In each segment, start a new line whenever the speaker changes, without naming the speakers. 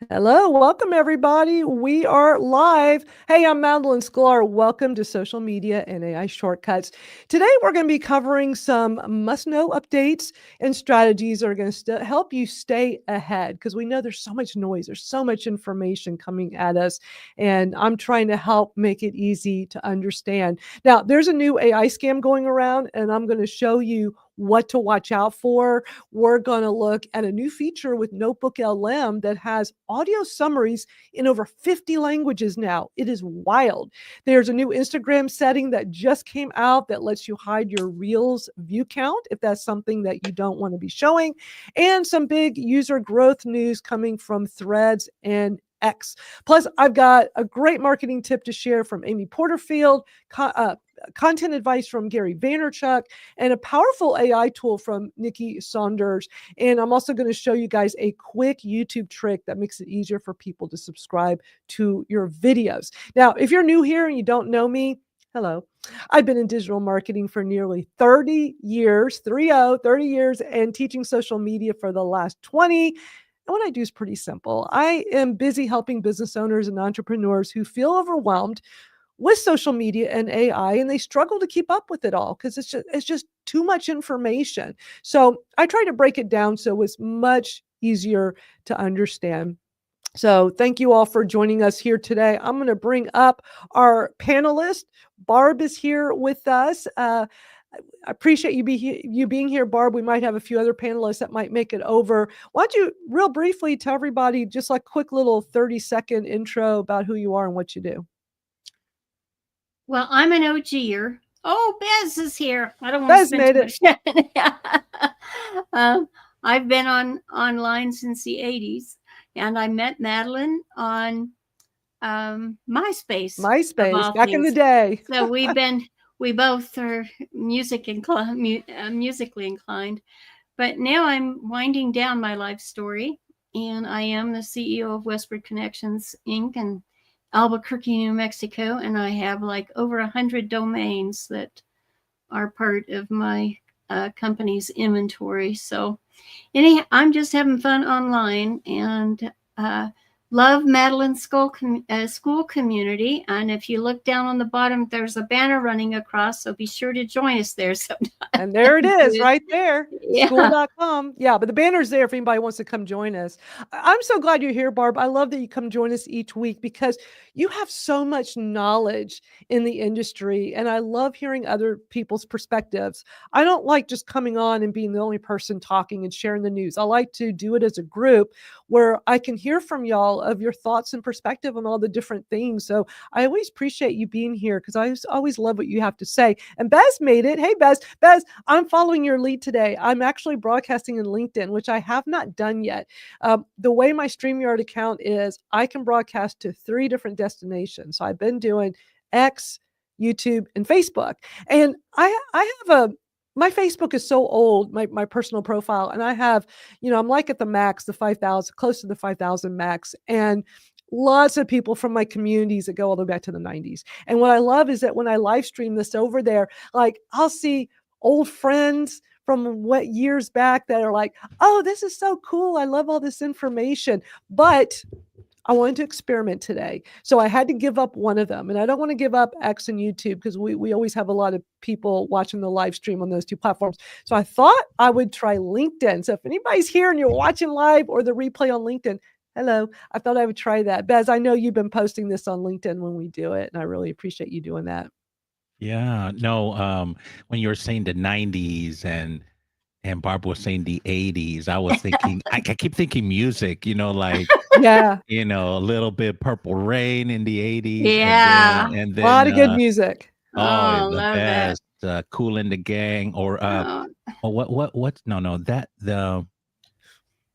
Hello, welcome everybody. We are live. Hey, I'm Madalyn Sklar. Welcome to Social Media and AI Shortcuts. Today, we're going to be covering some must-know updates and strategies that are going to help you stay ahead because we know there's so much noise, there's so much information coming at us, and I'm trying to help make it easy to understand. Now, there's a new AI scam going around, and I'm going to show you what to watch out for. We're going to look at a new feature with Notebook LM that has audio summaries in over 50 languages now. It is wild. There's a new Instagram setting that just came out that lets you hide your Reels view count if that's something that you don't want to be showing, and some big user growth news coming from Threads and X. Plus, I've got a great marketing tip to share from Amy Porterfield, content advice from Gary Vaynerchuk, and a powerful AI tool from Nikki Saunders. And I'm also going to show you guys a quick YouTube trick that makes it easier for people to subscribe to your videos. Now, if you're new here and you don't know me, hello. I've been in digital marketing for nearly 30 years, 30 years, and teaching social media for the last 20. And what I do is pretty simple. I am busy helping business owners and entrepreneurs who feel overwhelmed with social media and AI, and they struggle to keep up with it all because it's just too much information. So I try to break it down so it's much easier to understand. So thank you all for joining us here today. I'm going to bring up our panelist. Barb is here with us. I appreciate you being here, Barb. We might have a few other panelists that might make it over. Why don't you real briefly tell everybody just like quick little 30-second intro about who you are and what you do.
Well, I'm an OGer. Oh, Bez is here. I don't want to spend too much time. I've been online since the 80s, and I met Madalyn on MySpace.
MySpace, back in the day.
So we both are musically inclined. But now I'm winding down my life story, and I am the CEO of Westward Connections, Inc., and Albuquerque, New Mexico, and I have like over 100 domains that are part of my company's inventory. So anyhow, I'm just having fun online and love Madalyn School Community. And if you look down on the bottom, there's a banner running across, so be sure to join us there sometime.
And there it is right there, yeah. School.com. Yeah, but the banner's there if anybody wants to come join us. I'm so glad you're here, Barb. I love that you come join us each week because you have so much knowledge in the industry, and I love hearing other people's perspectives. I don't like just coming on and being the only person talking and sharing the news. I like to do it as a group where I can hear from y'all of your thoughts and perspective on all the different things. So I always appreciate you being here because I always love what you have to say. And Bez made it. Hey, Bez, I'm following your lead today. I'm actually broadcasting in LinkedIn, which I have not done yet. The way my StreamYard account is, I can broadcast to 3 different destinations. So I've been doing X, YouTube, and Facebook. And I have my Facebook is so old, my personal profile, and I have, I'm like at the max, the 5,000, close to the 5,000 max, and lots of people from my communities that go all the way back to the 90s. And what I love is that when I live stream this over there, like I'll see old friends from what years back that are like, oh, this is so cool. I love all this information. But I wanted to experiment today. So I had to give up one of them. And I don't want to give up X and YouTube because we always have a lot of people watching the live stream on those 2 platforms. So I thought I would try LinkedIn. So if anybody's here and you're watching live or the replay on LinkedIn, hello, I thought I would try that. Bez, I know you've been posting this on LinkedIn when we do it, and I really appreciate you doing that.
Yeah, no, when you were saying the 90s and Barb was saying the 80s, I was thinking, I keep thinking music, like,
yeah,
a little bit Purple Rain in the 80s.
Yeah.
And then
a lot of good music.
Oh, the best. Cool in the Gang, or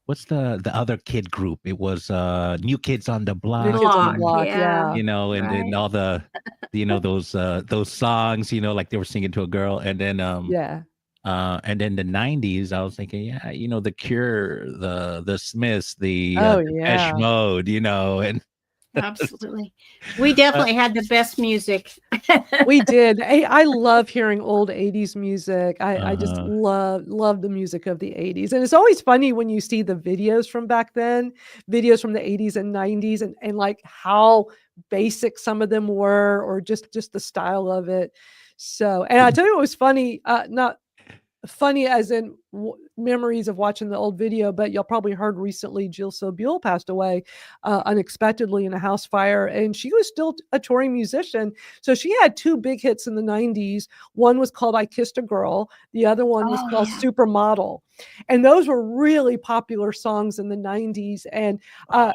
what's the other kid group? It was New Kids on the Block.
New Kids on the Block, yeah.
And then all the those songs, like they were singing to a girl, and then
yeah.
And then the 90s, I was thinking, the Cure, the Smiths, the
Oh,
Depeche Mode, and
Absolutely. We
Uh,
definitely had the best music.
We did. I love hearing old 80s music. I just
uh-huh.
love the music of the 80s. And it's always funny when you see the videos from back then, videos from the 80s and 90s, and like how basic some of them were, or just the style of it. So, and I tell you what was funny, not funny as in memories of watching the old video, but y'all probably heard recently Jill Sobule passed away unexpectedly in a house fire, and she was still a touring musician. So she had two big hits in the 90s. One was called I Kissed a Girl, the other one was
Oh,
called
yeah.
Supermodel. And those were really popular songs in the 90s. And I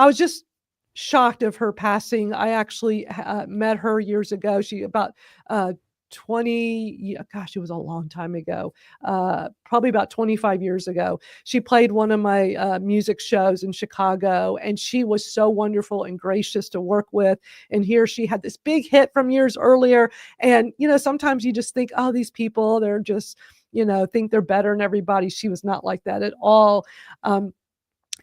was just shocked of her passing. I actually met her years ago. She about 20, gosh, it was a long time ago, probably about 25 years ago. She played one of my music shows in Chicago, and she was so wonderful and gracious to work with. And here she had this big hit from years earlier. And, sometimes you just think, oh, these people, they're just, think they're better than everybody. She was not like that at all.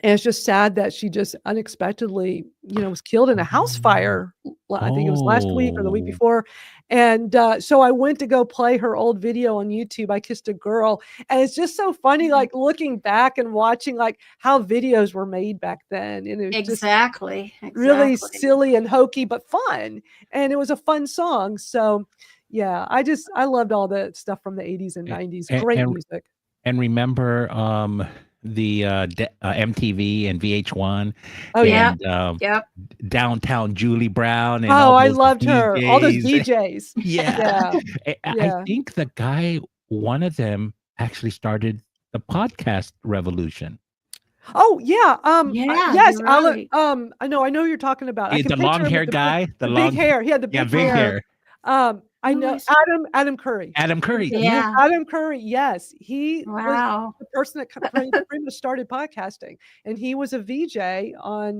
And it's just sad that she just unexpectedly, was killed in a house fire. I think it was last week or the week
Oh.
before. And so I went to go play her old video on YouTube, I Kissed a Girl. And it's just so funny, like looking back and watching like how videos were made back then. And it was just
Exactly.
really
Exactly.
silly and hokey, but fun. And it was a fun song. So yeah, I loved all the stuff from the 80s and
A-
90s.
and,
Great
and
music.
and remember the MTV and VH1
Oh yeah.
Yep.
and
Yep.
Downtown Julie Brown and
Oh,
all
I
those
loved her. All those
VJs.
VJs.
Yeah.
Yeah.
I
Yeah.
think the guy, one of them actually started the podcast revolution.
Oh, yeah,
Yeah,
yes,
you're
Alan,
right.
I know who you're talking about. I can
The
picture
long
him with
hair guy,
the big hair. He had the big
big
hair.
hair.
I
Who
know
is it?
Adam Curry.
Adam Curry.
Yeah,
Yeah.
Yeah.
Adam Curry, yes. He was
Wow.
the person that pretty much started podcasting, and he was a VJ on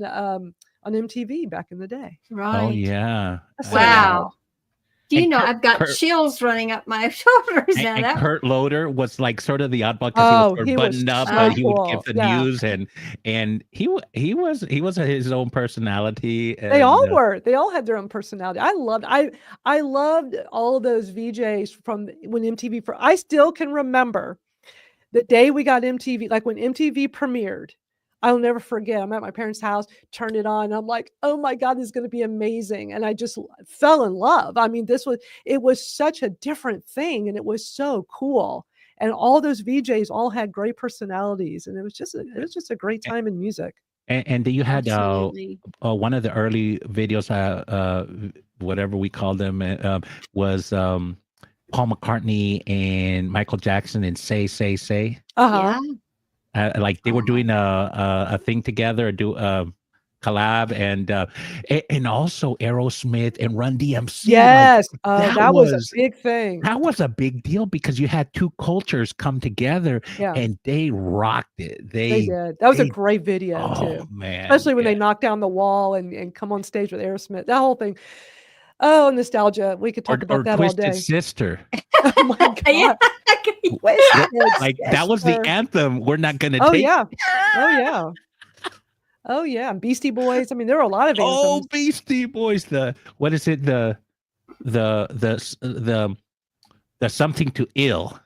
MTV back in the day.
Oh
Right.
yeah.
That's so
And,
wild.
Wow. Do you
and
know
Kurt,
I've got
Kurt
chills running up my shoulders now.
and
That
Kurt Loder was like sort of the oddball because he was
Oh,
sort of
he was
buttoned up, but
so
he would give
cool.
the
Yeah.
news and he was his own personality
They
and
all were. They all had their own personality. I loved all of those VJs from when MTV I still can remember the day we got MTV, like when MTV premiered. I'll never forget. I'm at my parents' house, turned it on. I'm like, oh my God, this is going to be amazing. And I just fell in love. I mean, it was such a different thing, and it was so cool. And all those VJs all had great personalities, and it was just a great time in music.
and you had
absolutely.
one of the early videos, whatever we called them, was Paul McCartney and Michael Jackson and Say.
Uh-huh.
Yeah.
Like they were doing a thing together, collab, and also Aerosmith and Run DMC.
Yes.
Like,
That was a big thing.
that was a big deal because you had two cultures come together
Yeah.
and they rocked it.
They did. That was a
they-
great video too.
Oh man.
Especially when they
yeah.
knock down the wall and come on stage with Aerosmith. That whole thing. Oh, nostalgia. We could talk about that all
Twisted
day.
Sister.
Oh my God.
Yeah.
Twisted
Like that was the
Sister.
anthem. We're not gonna
Oh
take
yeah. Oh yeah. Oh yeah. And Beastie Boys. I mean, there were a lot of
Oh,
anthems.
Beastie Boys. What is it? The something to ill.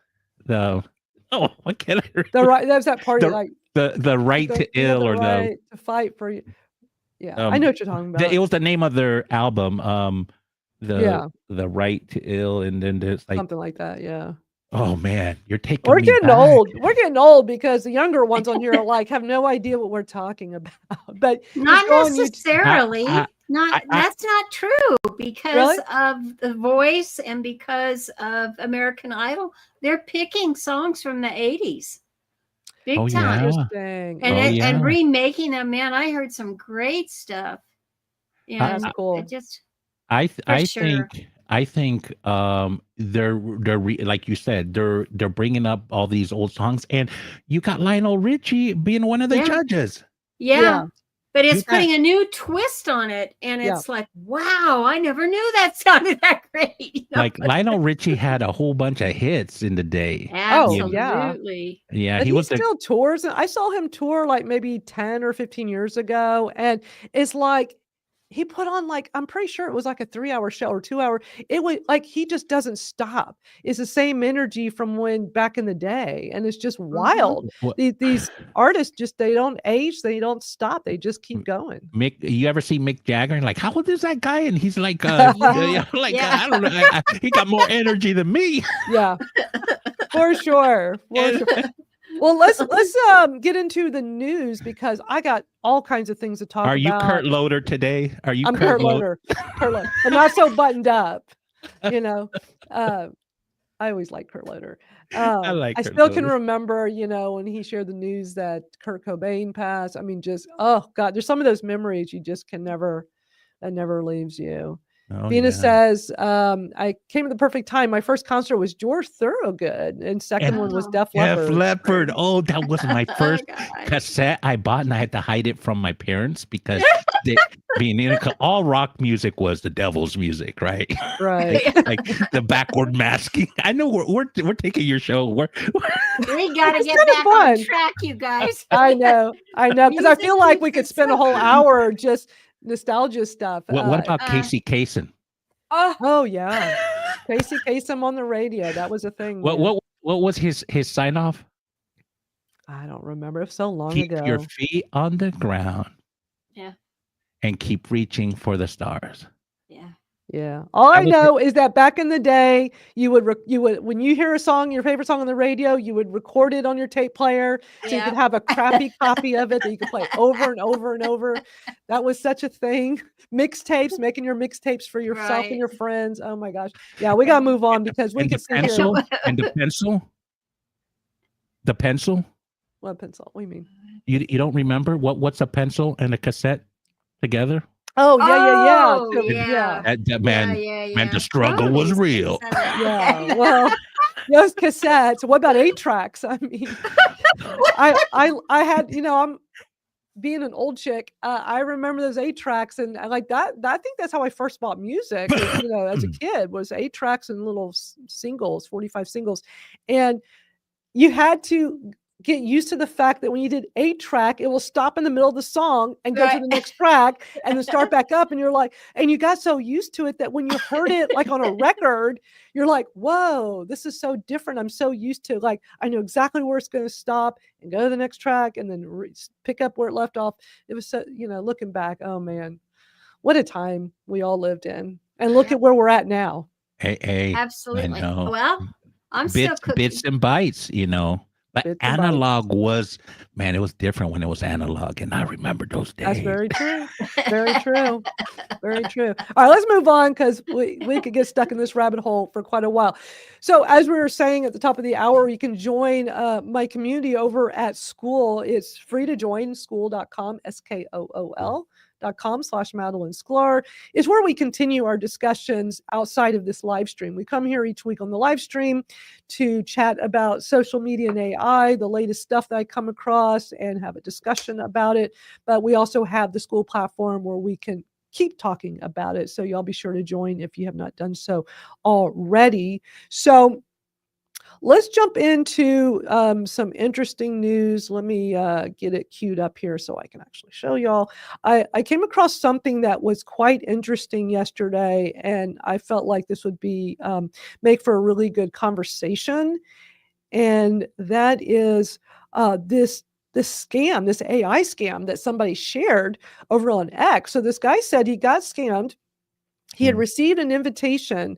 What can I
The right that's that party
the-
like
the right to
you have
ill
the
or
right to fight for you. Yeah. I
Um,
know what you're talking about.
it was the name of their album.
Yeah.
The right to ill, and then there's like,
Something like that. Yeah.
oh man, you're taking
We're
me
getting
back.
old. We're getting old because the younger ones on here are like have no idea what we're talking about. But
Not
just go on YouTube.
necessarily.
I-
That's not true because
Really?
of The Voice and because of American Idol. They're picking songs from the 80s. Big
Oh,
time.
yeah.
Interesting.
And
Oh,
and
yeah.
remaking them, man, I heard some great stuff.
That's
And
cool.
it just
I
sure.
think they're like you said, they're bringing up all these old songs, and you got Lionel Richie being one of the
Yeah.
judges.
yeah. But it's
You got-
putting a new twist on it, and
Yeah.
it's like, wow, I never knew that sounded that great. You know?
like Lionel Richie had a whole bunch of hits in the day.
Oh, yeah.
Absolutely.
Yeah,
But
he
he
was the
still tours. And I saw him tour like maybe 10 or 15 years ago. And it's like he put on like, I'm pretty sure it was like a 3-hour show or 2 hour. It was like he just doesn't stop. It's the same energy from when back in the day. And it's just wild.
what-
These artists just they don't age, they don't stop, they just keep going.
Mick. You ever see Mick Jagger? Like, how old is that guy? And he's like,
Yeah.
I don't know. He got more energy than me.
Yeah. For sure. For
And-
sure. Well, let's get into the news because I got all kinds of things to talk
Are you
about.
Kurt Loder today? Are you
I'm Kurt Loder. Kurt Loder, but not so buttoned up. You know, I always like Kurt Loder.
I like
I
Kurt
still can
Loder.
remember, when he shared the news that Kurt Cobain passed. I mean, just oh god, there's some of those memories you just can never. That never leaves you.
Oh,
Venus
yeah.
says, I came at the perfect time. My first concert was George Thorogood, and second one was
Oh.
Def
Def
Leppard.
Leppard. Oh, that was my first
Oh, God.
cassette I bought, and I had to hide it from my parents because all rock music was the devil's music, right?
Right.
Like the backward masking. I know we're taking your show.
We got to
It's
get
kinda
back
fun.
on track, you guys.
I know, because I
Music
feel like
keeps
we could
it
spend a whole
so-
hour just nostalgia stuff.
What about
uh,
Casey Kasem?
Oh yeah, Casey Kasem on the radio. That was a thing.
What
man.
what was his sign off?
I don't remember. It was so long
Keep
ago.
your feet on the ground.
Yeah.
And keep reaching for the stars.
Yeah.
Yeah. All I
was-
know is that back in the day, you would when you hear a song, your favorite song on the radio, you would record it on your tape player so you could have a crappy copy of it that you could play over and over and over. That was such a thing. Mixtapes, making your mixtapes for yourself
Right.
and your friends. Oh my gosh. Yeah, we gotta move on because we
And the
could sit here.
pencil. And the pencil. The pencil.
What pencil? What do you mean?
You don't remember what's a pencil and a cassette together?
Oh yeah.
Oh,
So,
yeah.
That man, man, the struggle was real.
Yeah. Well, those cassettes. What about 8-tracks? I mean, I had, I'm being an old chick. I remember those 8-tracks, and I like that. I think that's how I first bought music. As a kid, was 8-tracks and little singles, 45 singles, and you had to get used to the fact that when you did 8-track, it will stop in the middle of the song and go to the next track and then start back up. And you're like, and you got so used to it that when you heard it like on a record, you're like, whoa, this is so different. I'm so used to like, I know exactly where it's going to stop and go to the next track and then pick up where it left off. It was so, looking back, oh man, what a time we all lived in. And look at where we're at now.
Hey,
Absolutely.
I know.
Well, I'm still cooking.
Bits and bytes, But
Bits and
analog was, man, it was different when it was analog, and I remember those days.
That's very true. Very true. Very true. All right, let's move on because we could get stuck in this rabbit hole for quite a while. So as we were saying at the top of the hour, you can join my community over at School. It's free to join, school.com, SKOOL.com/Madalyn Sklar is where we continue our discussions outside of this live stream. We come here each week on the live stream to chat about social media and AI, the latest stuff that I come across, and have a discussion about it. But we also have the school platform where we can keep talking about it. So y'all be sure to join if you have not done so already. So let's jump into some interesting news. Let me get it queued up here so I can actually show y'all. I came across something that was quite interesting yesterday, and I felt like this would be make for a really good conversation. And that is this scam, this AI scam that somebody shared over on X. So this guy said he got scammed. He had received an invitation.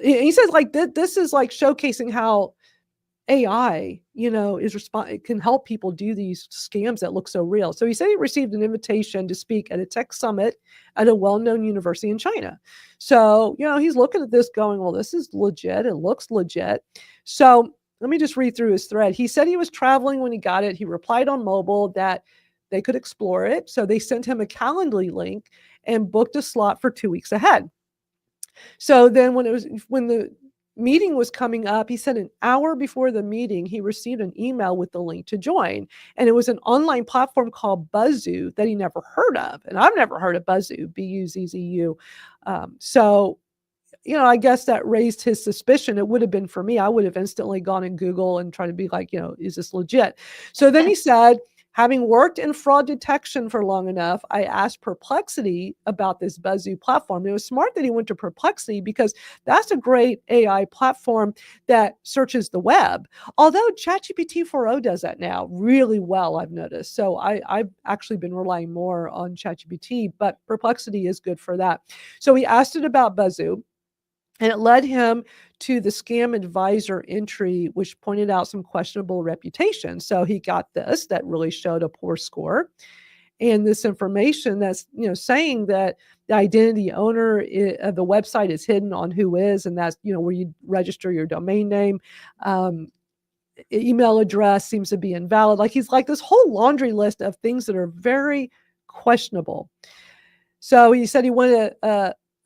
He says like this is like showcasing how AI, it can help people do these scams that look so real. So he said he received an invitation to speak at a tech summit at a well-known university in China. So, he's looking at this going, well, this is legit. It looks legit. So let me just read through his thread. He said he was traveling when he got it. He replied on mobile that they could explore it. So they sent him a Calendly link and booked a slot for 2 weeks ahead. So then when the meeting was coming up. He said an hour before the meeting, he received an email with the link to join. And it was an online platform called Buzzu that he never heard of. And I've never heard of Buzzu, B-U-Z-Z-U. So, I guess that raised his suspicion. It would have been for me. I would have instantly gone in Google and tried to be like, is this legit? So then he said, having worked in fraud detection for long enough, I asked Perplexity about this Buzzu platform. It was smart that he went to Perplexity because that's a great AI platform that searches the web. Although ChatGPT 4.0 does that now really well, I've noticed. So I've actually been relying more on ChatGPT, but Perplexity is good for that. So he asked it about Buzzu. And it led him to the scam advisor entry, which pointed out some questionable reputation. So he got this that really showed a poor score. And this information that's, saying that the identity owner of the website is hidden on Whois, and that's, where you register your domain name. Email address seems to be invalid. Like he's like this whole laundry list of things that are very questionable. So he said he went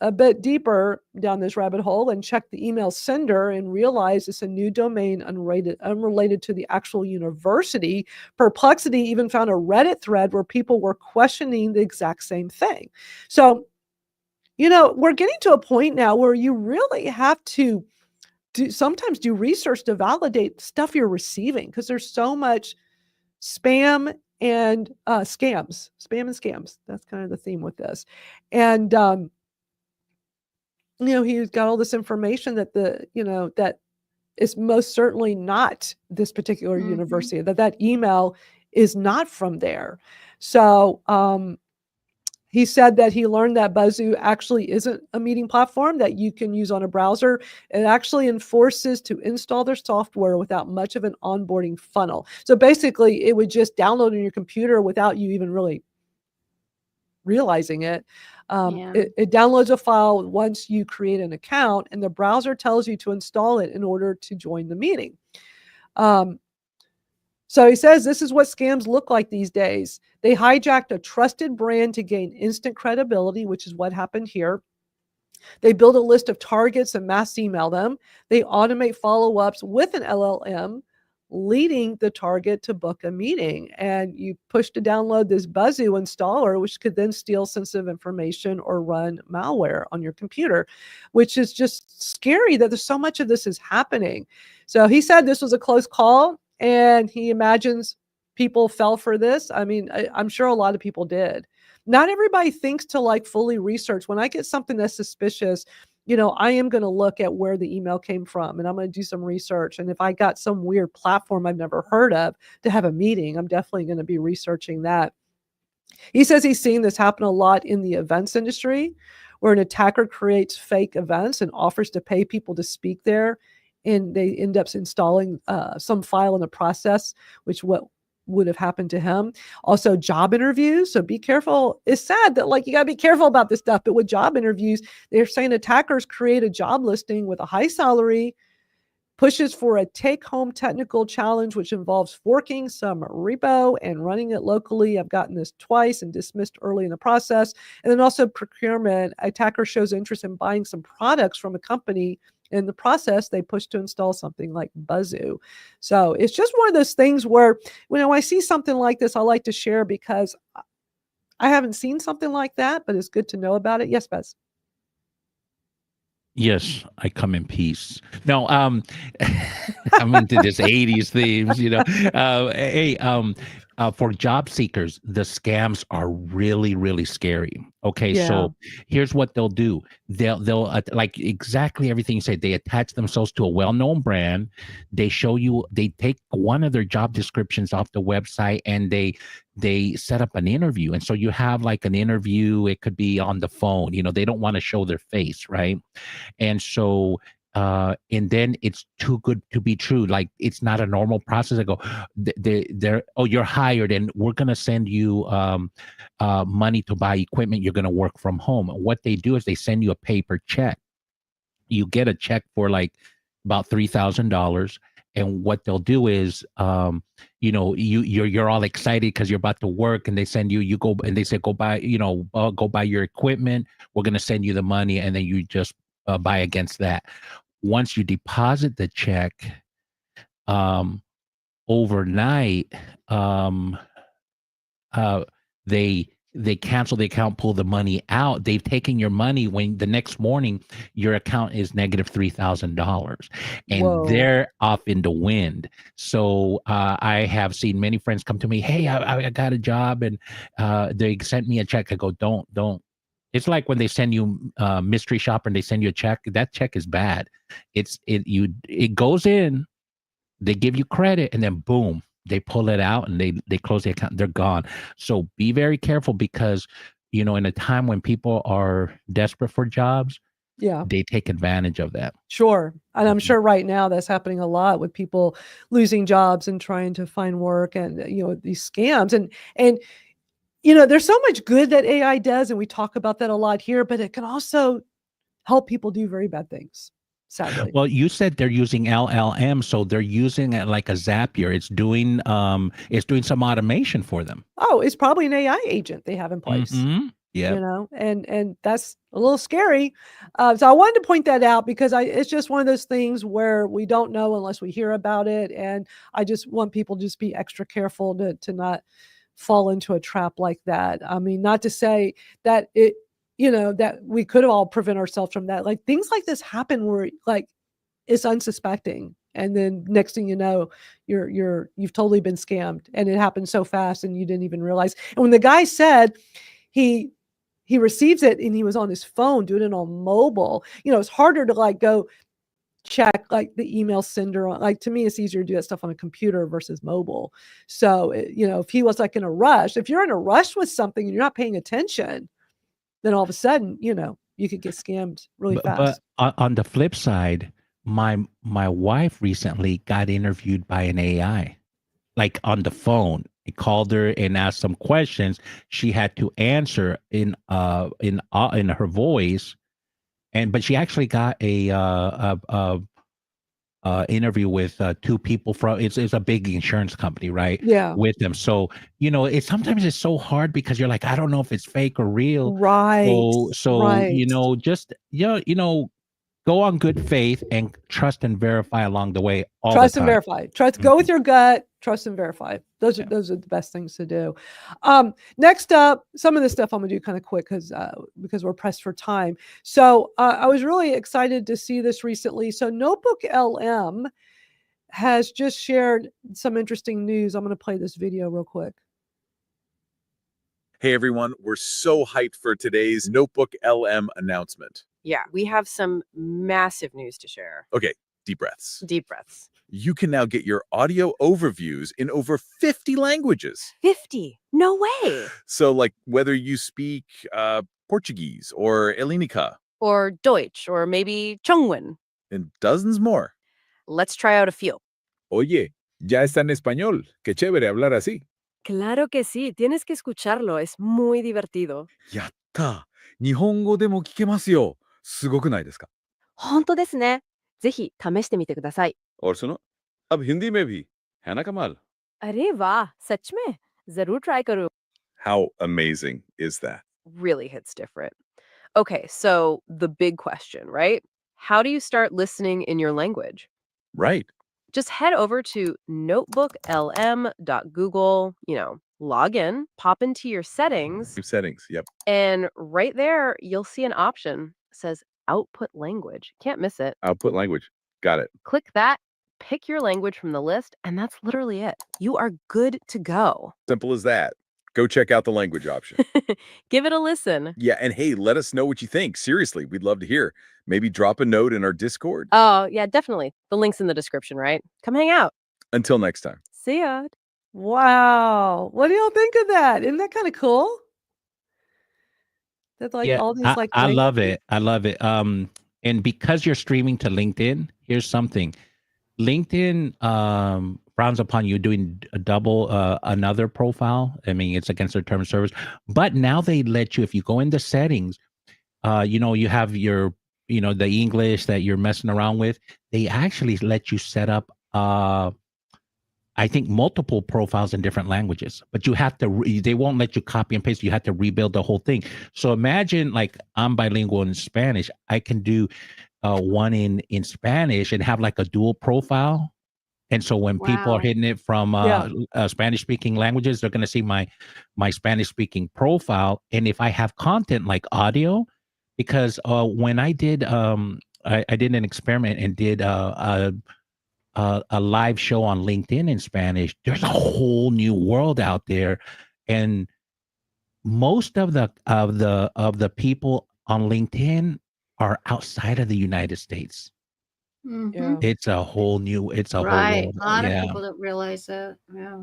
a bit deeper down this rabbit hole and checked the email sender and realized it's a new domain unrelated to the actual university. Perplexity even found a Reddit thread where people were questioning the exact same thing. So, we're getting to a point now where you really have to sometimes do research to validate stuff you're receiving, because there's so much spam and scams. That's kind of the theme with this. And he's got all this information that that is most certainly not this particular university, that email is not from there. So he said that he learned that Buzzu actually isn't a meeting platform that you can use on a browser. It actually enforces to install their software without much of an onboarding funnel. So basically, it would just download on your computer without you even really realizing it. It downloads a file once you create an account, and the browser tells you to install it in order to join the meeting. So he says this is what scams look like these days. They hijacked a trusted brand to gain instant credibility, which is what happened here. They build a list of targets and mass email them. They automate follow-ups with an LLM, leading the target to book a meeting. And you push to download this Buzzu installer, which could then steal sensitive information or run malware on your computer, which is just scary that there's so much of this is happening. So he said this was a close call, and he imagines people fell for this. I mean, I'm sure a lot of people did. Not everybody thinks to fully research. When I get something that's suspicious, I am going to look at where the email came from, and I'm going to do some research. And if I got some weird platform I've never heard of to have a meeting, I'm definitely going to be researching that. He says he's seen this happen a lot in the events industry, where an attacker creates fake events and offers to pay people to speak there, and they end up installing some file in the process, which would have happened to him. Also, job interviews. So be careful. It's sad that you got to be careful about this stuff. But with job interviews, they're saying attackers create a job listing with a high salary, pushes for a take-home technical challenge, which involves forking some repo and running it locally. I've gotten this twice and dismissed early in the process. And then also procurement. Attacker shows interest in buying some products from a company. In the process, they push to install something like Buzzu. So it's just one of those things where, when I see something like this, I like to share because I haven't seen something like that, but it's good to know about it. Yes, Buzz.
Yes, I come in peace. No, I'm into this 80s themes, for job seekers, the scams are really, really scary. Okay,
Yeah.
so here's what they'll do. They'll like exactly everything you said. They attach themselves to a well-known brand. They show you, they take one of their job descriptions off the website, and they set up an interview. And so you have an interview. It could be on the phone. They don't want to show their face, right? And so and then it's too good to be true. It's not a normal process. I go, they're you're hired, and we're gonna send you money to buy equipment. You're gonna work from home. And what they do is they send you a paper check. You get a check for about $3,000. And what they'll do is, you're all excited because you're about to work, and they send you go, and they say, go buy your equipment. We're gonna send you the money, and then you just buy against that. once you deposit the check, overnight, they cancel the account, pull the money out. They've taken your money when the next morning your account is negative $3,000, and
Whoa.
they're off in the wind. So I have seen many friends come to me, hey, I got a job, and they sent me a check. I go, don't. It's like when they send you mystery shopper and they send you a check. That check is bad. It goes in, they give you credit, and then boom, they pull it out and they close the account. They're gone. So be very careful, because in a time when people are desperate for jobs,
Yeah.
they take advantage of that.
Sure. And I'm
Mhm.
sure right now that's happening a lot with people losing jobs and trying to find work, and these scams. And there's so much good that AI does, and we talk about that a lot here, but it can also help people do very bad things, sadly.
Well, you said they're using LLM, so they're using it like a Zapier. It's doing some automation for them.
Oh, it's probably an AI agent they have in place.
Mm-hmm. Yeah.
And that's a little scary. So I wanted to point that out, because it's just one of those things where we don't know unless we hear about it. And I just want people to just be extra careful to not fall into a trap like that. I mean, not to say that that we could all prevent ourselves from that. Like, things like this happen where, like, it's unsuspecting, and then next thing you know, you've totally been scammed, and it happened so fast and you didn't even realize. And when the guy said he receives it and he was on his phone doing it on mobile, it's harder to like go check like the email sender on, like, to me it's easier to do that stuff on a computer versus mobile. So if he was like in a rush, if you're in a rush with something and you're not paying attention, then all of a sudden you could get scammed really fast.
But on the flip side, my wife recently got interviewed by an AI, like on the phone. It called her and asked some questions. She had to answer in her voice, but she actually got a interview with two people from it's a big insurance company, right?
Yeah.
With them. So sometimes it's so hard, because you're like, I don't know if it's fake or real.
Right.
So
Right.
just go on good faith and trust and verify along the way all
Trust
the
and
time.
verify. Go with
Mhm.
your gut, trust and verify. Those
Yeah.
are the best things to do. Next up, some of this stuff I'm gonna do kind of quick because we're pressed for time. So I was really excited to see this recently. So Notebook LM has just shared some interesting news. I'm gonna play this video real quick.
Hey everyone, we're so hyped for today's Notebook LM announcement.
Yeah, we have some massive news to share.
Okay, deep breaths.
Deep breaths.
You can now get your audio overviews in over 50 languages.
50? No way.
So, like, whether you speak Portuguese or Elinica
Or Deutsch, or maybe Chongwen.
and dozens more.
Let's try out a few.
Oye, ya está en español. Qué chévere hablar así.
Claro que sí, tienes que escucharlo, es muy divertido.
やった日本語でも聞けますよ。すごくないですか
本当ですね。ぜひ試してみてください。
और सुनो अब हिंदी में भी है ना कमाल
अरे वाह, सच में? जरूर try करो.
How amazing is that?
Really hits different. Okay, so the big question, right? How do you start listening in your language?
Right.
Just head over to notebooklm.google, log in, pop into your settings,
New settings. Yep.
and right there, you'll see an option that says output language. Can't miss it.
Output language. Got it.
Click that, pick your language from the list, and that's literally it. You are good to go.
Simple as that. Go check out the language option.
Give it a listen.
Yeah, and hey, let us know what you think. Seriously, we'd love to hear. Maybe drop a note in our Discord.
Oh, yeah, definitely. The link's in the description, right? Come hang out.
Until next time.
See ya.
Wow. What do y'all think of that? Isn't that kind of cool? That like all these like
I love
languages-
it. I love it. And because you're streaming to LinkedIn, here's something. LinkedIn frowns upon you doing a double another profile. I mean, it's against their terms of service. But now they let you, if you go into settings, you have your, the English that you're messing around with. They actually let you set up I think multiple profiles in different languages, but you have to, they won't let you copy and paste. You have to rebuild the whole thing. So imagine like I'm bilingual in Spanish. I can do one in Spanish and have like a dual profile. And so when people are
Wow.
hitting it from
Yeah.
Spanish speaking languages, they're going to see my Spanish speaking profile. And if I have content like audio, because when I did I did an experiment and did a live show on LinkedIn in Spanish, there's a whole new world out there, and most of the people on LinkedIn are outside of the United States.
Mhm.
Yeah.
It's a whole
Right.
world.
A lot of
Yeah.
people don't realize that. Yeah.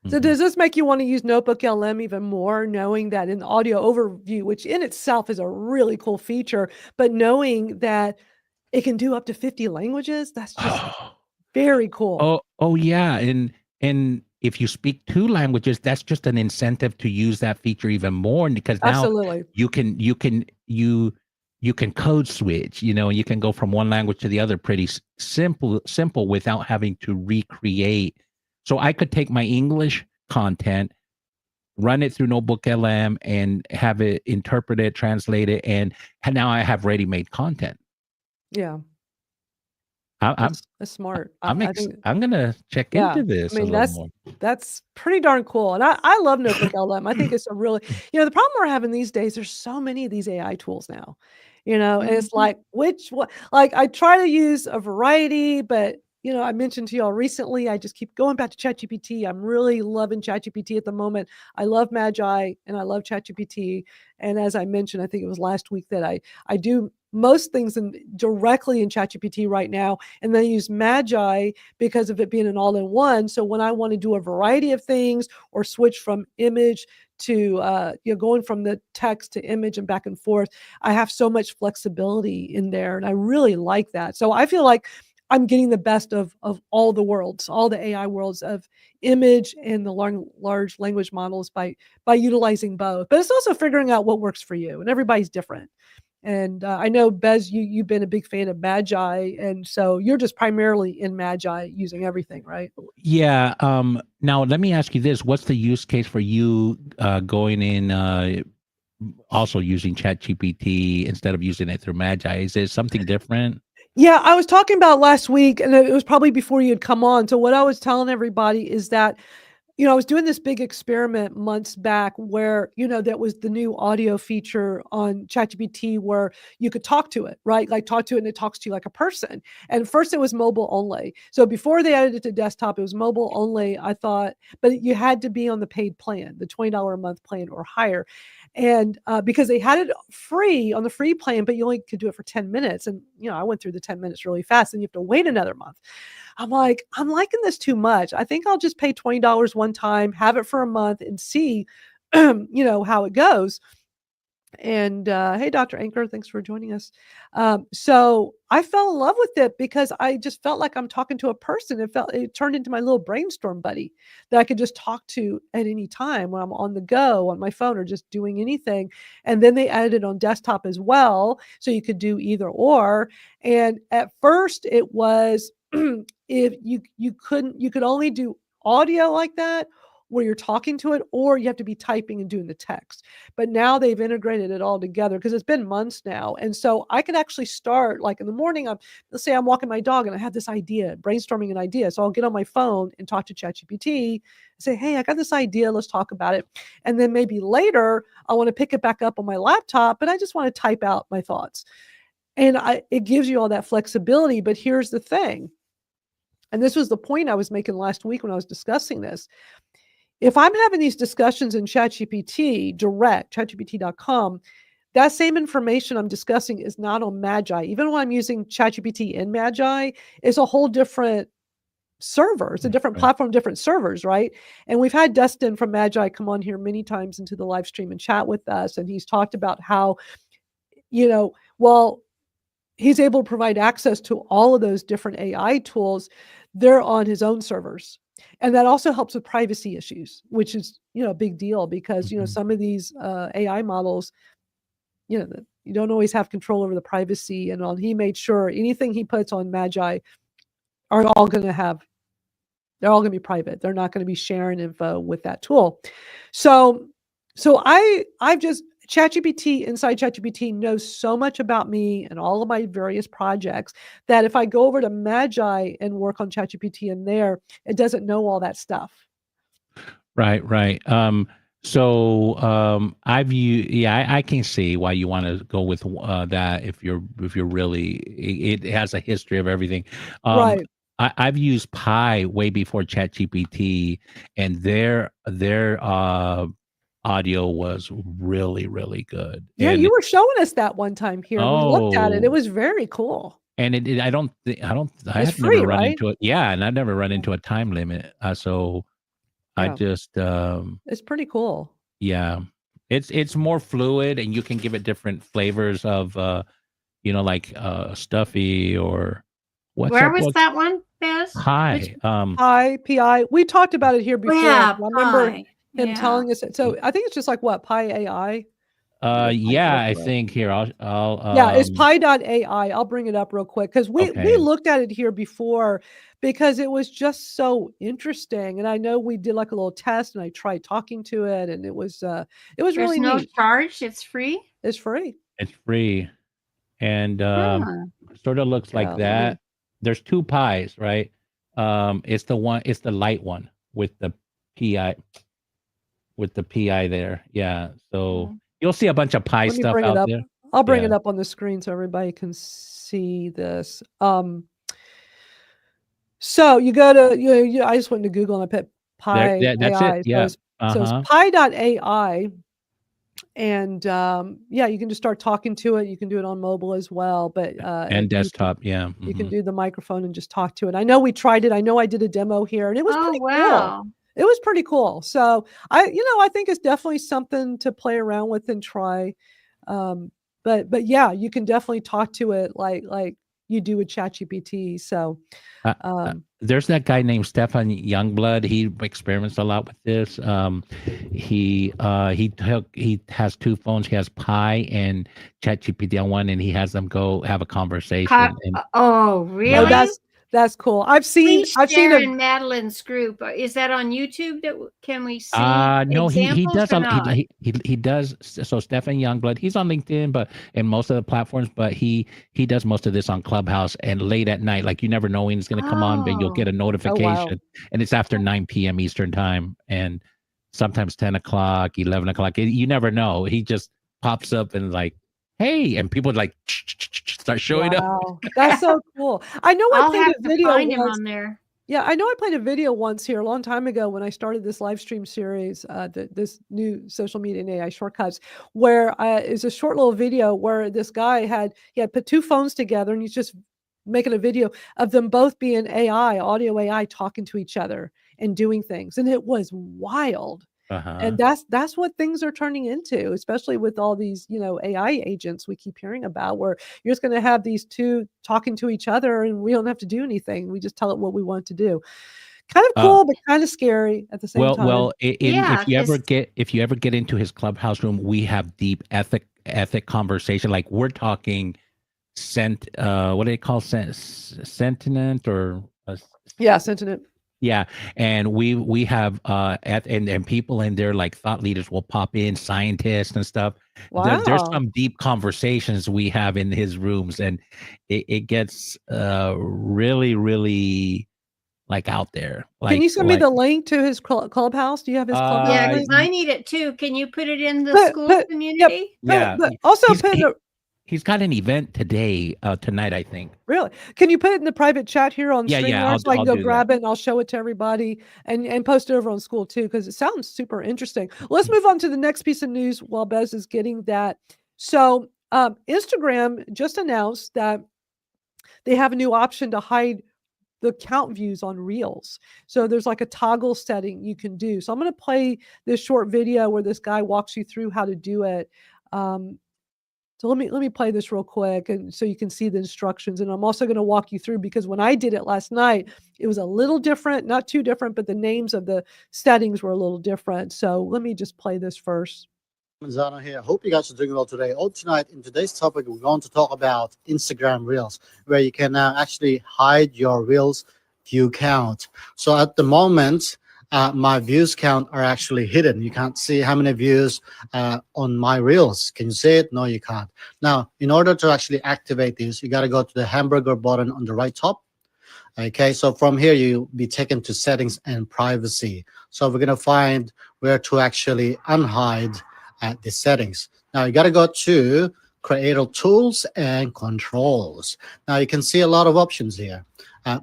So
Mhm.
does this make you want to use Notebook LM even more, knowing that in the audio overview, which in itself is a really cool feature, but knowing that it can do up to 50 languages, that's just very cool.
Oh yeah, and if you speak 2 languages, that's just an incentive to use that feature even more, because now
Absolutely.
you can code switch, you can go from one language to the other pretty simple without having to recreate. So I could take my English content, run it through Notebook LM, and have it interpreted, translated, and now I have ready-made content.
Yeah.
I'm
That's smart.
I'm
I think
I'm gonna check
yeah.
into
I
this a
mean,
little more.
that's pretty darn cool. And I love Notebook LM. I think it's a really, the problem we're having these days, there's so many of these AI tools now, and it's
Mhm.
like, which one, like I try to use a variety, but I mentioned to y'all recently, I just keep going back to ChatGPT. I'm really loving ChatGPT at the moment. I love Magi and I love ChatGPT. And as I mentioned, I think it was last week that I do most things directly in ChatGPT right now, and then I use Magi because of it being an all-in-one. So when I want to do a variety of things or switch from image to going from the text to image and back and forth, I have so much flexibility in there, and I really like that. So I feel like I'm getting the best of all the worlds, all the AI worlds of image and the large language models by utilizing both. But it's also figuring out what works for you, and everybody's different. And I know, Bez, you've been a big fan of Magi, and so you're just primarily in Magi using everything, right?
Yeah. Now let me ask you this: what's the use case for you going in, also using ChatGPT instead of using it through Magi? Is it something different?
Yeah, I was talking about last week, and it was probably before you had come on. So what I was telling everybody is that I was doing this big experiment months back where, that was the new audio feature on ChatGPT where you could talk to it, right? Like talk to it and it talks to you like a person. And first it was mobile only. So before they added it to desktop, it was mobile only. I thought, but you had to be on the paid plan, the $20 a month plan or higher. And because they had it free on the free plan, but you only could do it for 10 minutes. And, I went through the 10 minutes really fast and you have to wait another month. I'm like, I'm liking this too much. I think I'll just pay $20 one time, have it for a month and see, how it goes. And hey, Dr. Anchor, thanks for joining us. So I fell in love with it because I just felt like I'm talking to a person. It turned into my little brainstorm buddy that I could just talk to at any time when I'm on the go on my phone or just doing anything. And then they added it on desktop as well, so you could do either or. And at first, it was if you could only do audio like that where you're talking to it, or you have to be typing and doing the text. But now they've integrated it all together because it's been months now. And so I could actually start like in the morning. Let's say I'm walking my dog and I have this idea, brainstorming an idea. So I'll get on my phone and talk to ChatGPT and say, hey, I got this idea. Let's talk about it. And then maybe later I want to pick it back up on my laptop, but I just want to type out my thoughts. And it gives you all that flexibility. But here's the thing. And this was the point I was making last week when I was discussing this. If I'm having these discussions in ChatGPT direct, chatgpt.com, that same information I'm discussing is not on Magi. Even when I'm using ChatGPT in Magi, it's a whole different server. It's a different
Right.
platform, different servers, right? And we've had Dustin from Magi come on here many times into the live stream and chat with us. And he's talked about how, well, he's able to provide access to all of those different AI tools. They're on his own servers. And that also helps with privacy issues, which is, a big deal because,
Mhm.
some of these AI models, you don't always have control over the privacy and all. He made sure anything he puts on Magi are all going to have, they're all going to be private. They're not going to be sharing info with that tool. So I've just, ChatGPT, inside ChatGPT knows so much about me and all of my various projects that if I go over to Magi and work on ChatGPT in there, it doesn't know all that stuff.
Right. I can see why you want to go with that if you're really it has a history of everything.
Right.
I've used Pi way before ChatGPT, and their audio was really, really good.
Yeah,
And
you were showing us that one time here, and we looked at it. It
oh,
was very cool.
and I
It's
have never
free,
run
right?
into it. Yeah, and I've never run
Yeah.
into a time limit. So I
Yeah.
just
It's pretty cool.
yeah, it's more fluid, and you can give it different flavors of like stuffy or what's
Where
up.
was
What's
that one, Bez? Which?
hi?
Pi, PI. We talked about it here before.
Yeah,
I remember
Pi.
him
Yeah.
telling us it. So I think it's just like what, Pi AI? If I
Yeah,
look
I
it up.
think here I'll
Yeah, it's Pi.ai. I'll bring it up real quick because we
okay.
looked at it here before because it was just so interesting. And I know we did like a little test and I tried talking to it and it was
There's
really
no
neat.
charge. It's free.
It's free.
It's free, and
Huh.
sort of looks like
Yeah,
that. There's two pies, right? It's the light one with the pi there. Yeah, so
Mhm.
you'll see a bunch of pie
let me
stuff
bring it
out
up.
there.
I'll bring
Yeah.
it up on the screen so everybody can see this. So you go to I just went to Google and I put
There,
Pi
that's it.
AI.
Yeah.
So it's Pi.ai. And yeah, you can just start talking to it. You can do it on mobile as well, but
And
you can
desktop. Yeah.
you can
mhm.
do the microphone and just talk to it. I know we tried it. I know I did a demo here and it was
Oh,
pretty cool.
wow.
It was pretty cool. So I think it's definitely something to play around with and try. But yeah, you can definitely talk to it like you do with ChatGPT. So
There's that guy named Stefan Youngblood. He experiments a lot with this. He has two phones. He has Pi and ChatGPT on one, and he has them go have a conversation. And
Oh,
oh,
really?
that's cool. I've seen
Please
a
share in Madalyn's group. Is that on YouTube? Can we see
no, he
examples
does
or not?
he does. So Stefan Youngblood, he's on LinkedIn, but in most of the platforms, but he does most of this on Clubhouse and late at night. Like you never know when he's going to come on, but you'll get a
Oh, wow.
notification, and it's after 9 p.m. Eastern time, and sometimes 10 o'clock, 11 o'clock. You never know. He just pops up and like, hey, and people like start showing up.
Wow. That's so cool. I know I
I'll
played
have
a
to
video
find him
once.
on there.
Yeah, I know I played a video once here a long time ago when I started this live stream series, this new social media and AI shortcuts, where it's a short little video where this guy had put two phones together and he's just making a video of them both being AI, audio AI, talking to each other and doing things, and it was wild.
Uh-huh.
And that's what things are turning into, especially with all these, AI agents we keep hearing about, where you're just gonna have these two talking to each other and we don't have to do anything. We just tell it what we want to do. Kind of cool, but kind of scary at the same time.
Well,
Yeah,
if you ever get into his Clubhouse room, we have deep ethic conversation. Like we're talking what do they call sentiment or
Yeah, sentient.
yeah, and we have and people in there like thought leaders will pop in, scientists and stuff. There's
Wow.
some deep conversations we have in his rooms, and it gets really, really like out there.
Can you send me the link to his Clubhouse? Do you have his Clubhouse
yeah,
link?
because I need it too. Can you put it in the
Put
school
yep,
community?
Yeah,
but also
he's,
put
he-
in the
he's got an event tonight, I think.
really? Can you put it in the private chat here on
Yeah,
StreamYard so I can
I'll
go
do
grab
that.
it and I'll show it to everybody and post it over on school too, because it sounds super interesting. Let's move on to the next piece of news while Bez is getting that. So Instagram just announced that they have a new option to hide the count views on reels. So there's like a toggle setting you can do. So I'm going to play this short video where this guy walks you through how to do it. So let me play this real quick and so you can see the instructions. And I'm also going to walk you through because when I did it last night, it was a little different, not too different, but the names of the settings were a little different. So let me just play this first.
Manzano here. Hope you guys are doing well today. Tonight, in today's topic, we're going to talk about Instagram Reels, where you can now actually hide your Reels view count. So at the moment, my views count are actually hidden. You can't see how many views on my reels. Can you see it? No, you can't. Now, in order to actually activate this, you got to go to the hamburger button on the right top. Okay, so from here you'll be taken to settings and privacy. So we're gonna find where to actually unhide the settings. Now you gotta go to creator tools and controls. Now you can see a lot of options here,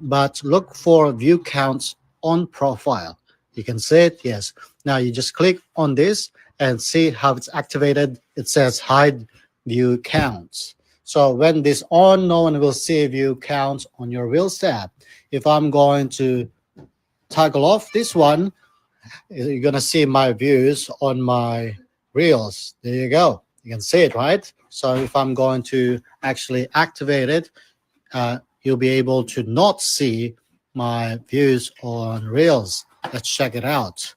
but look for view counts on profile. You can see it, yes. Now you just click on this and see how it's activated. It says hide view counts. So when this on, no one will see view counts on your Reels tab. If I'm going to toggle off this one, you're going to see my views on my Reels. There you go. You can see it, right? So if I'm going to actually activate it, you'll be able to not see my views on Reels. Let's check it out.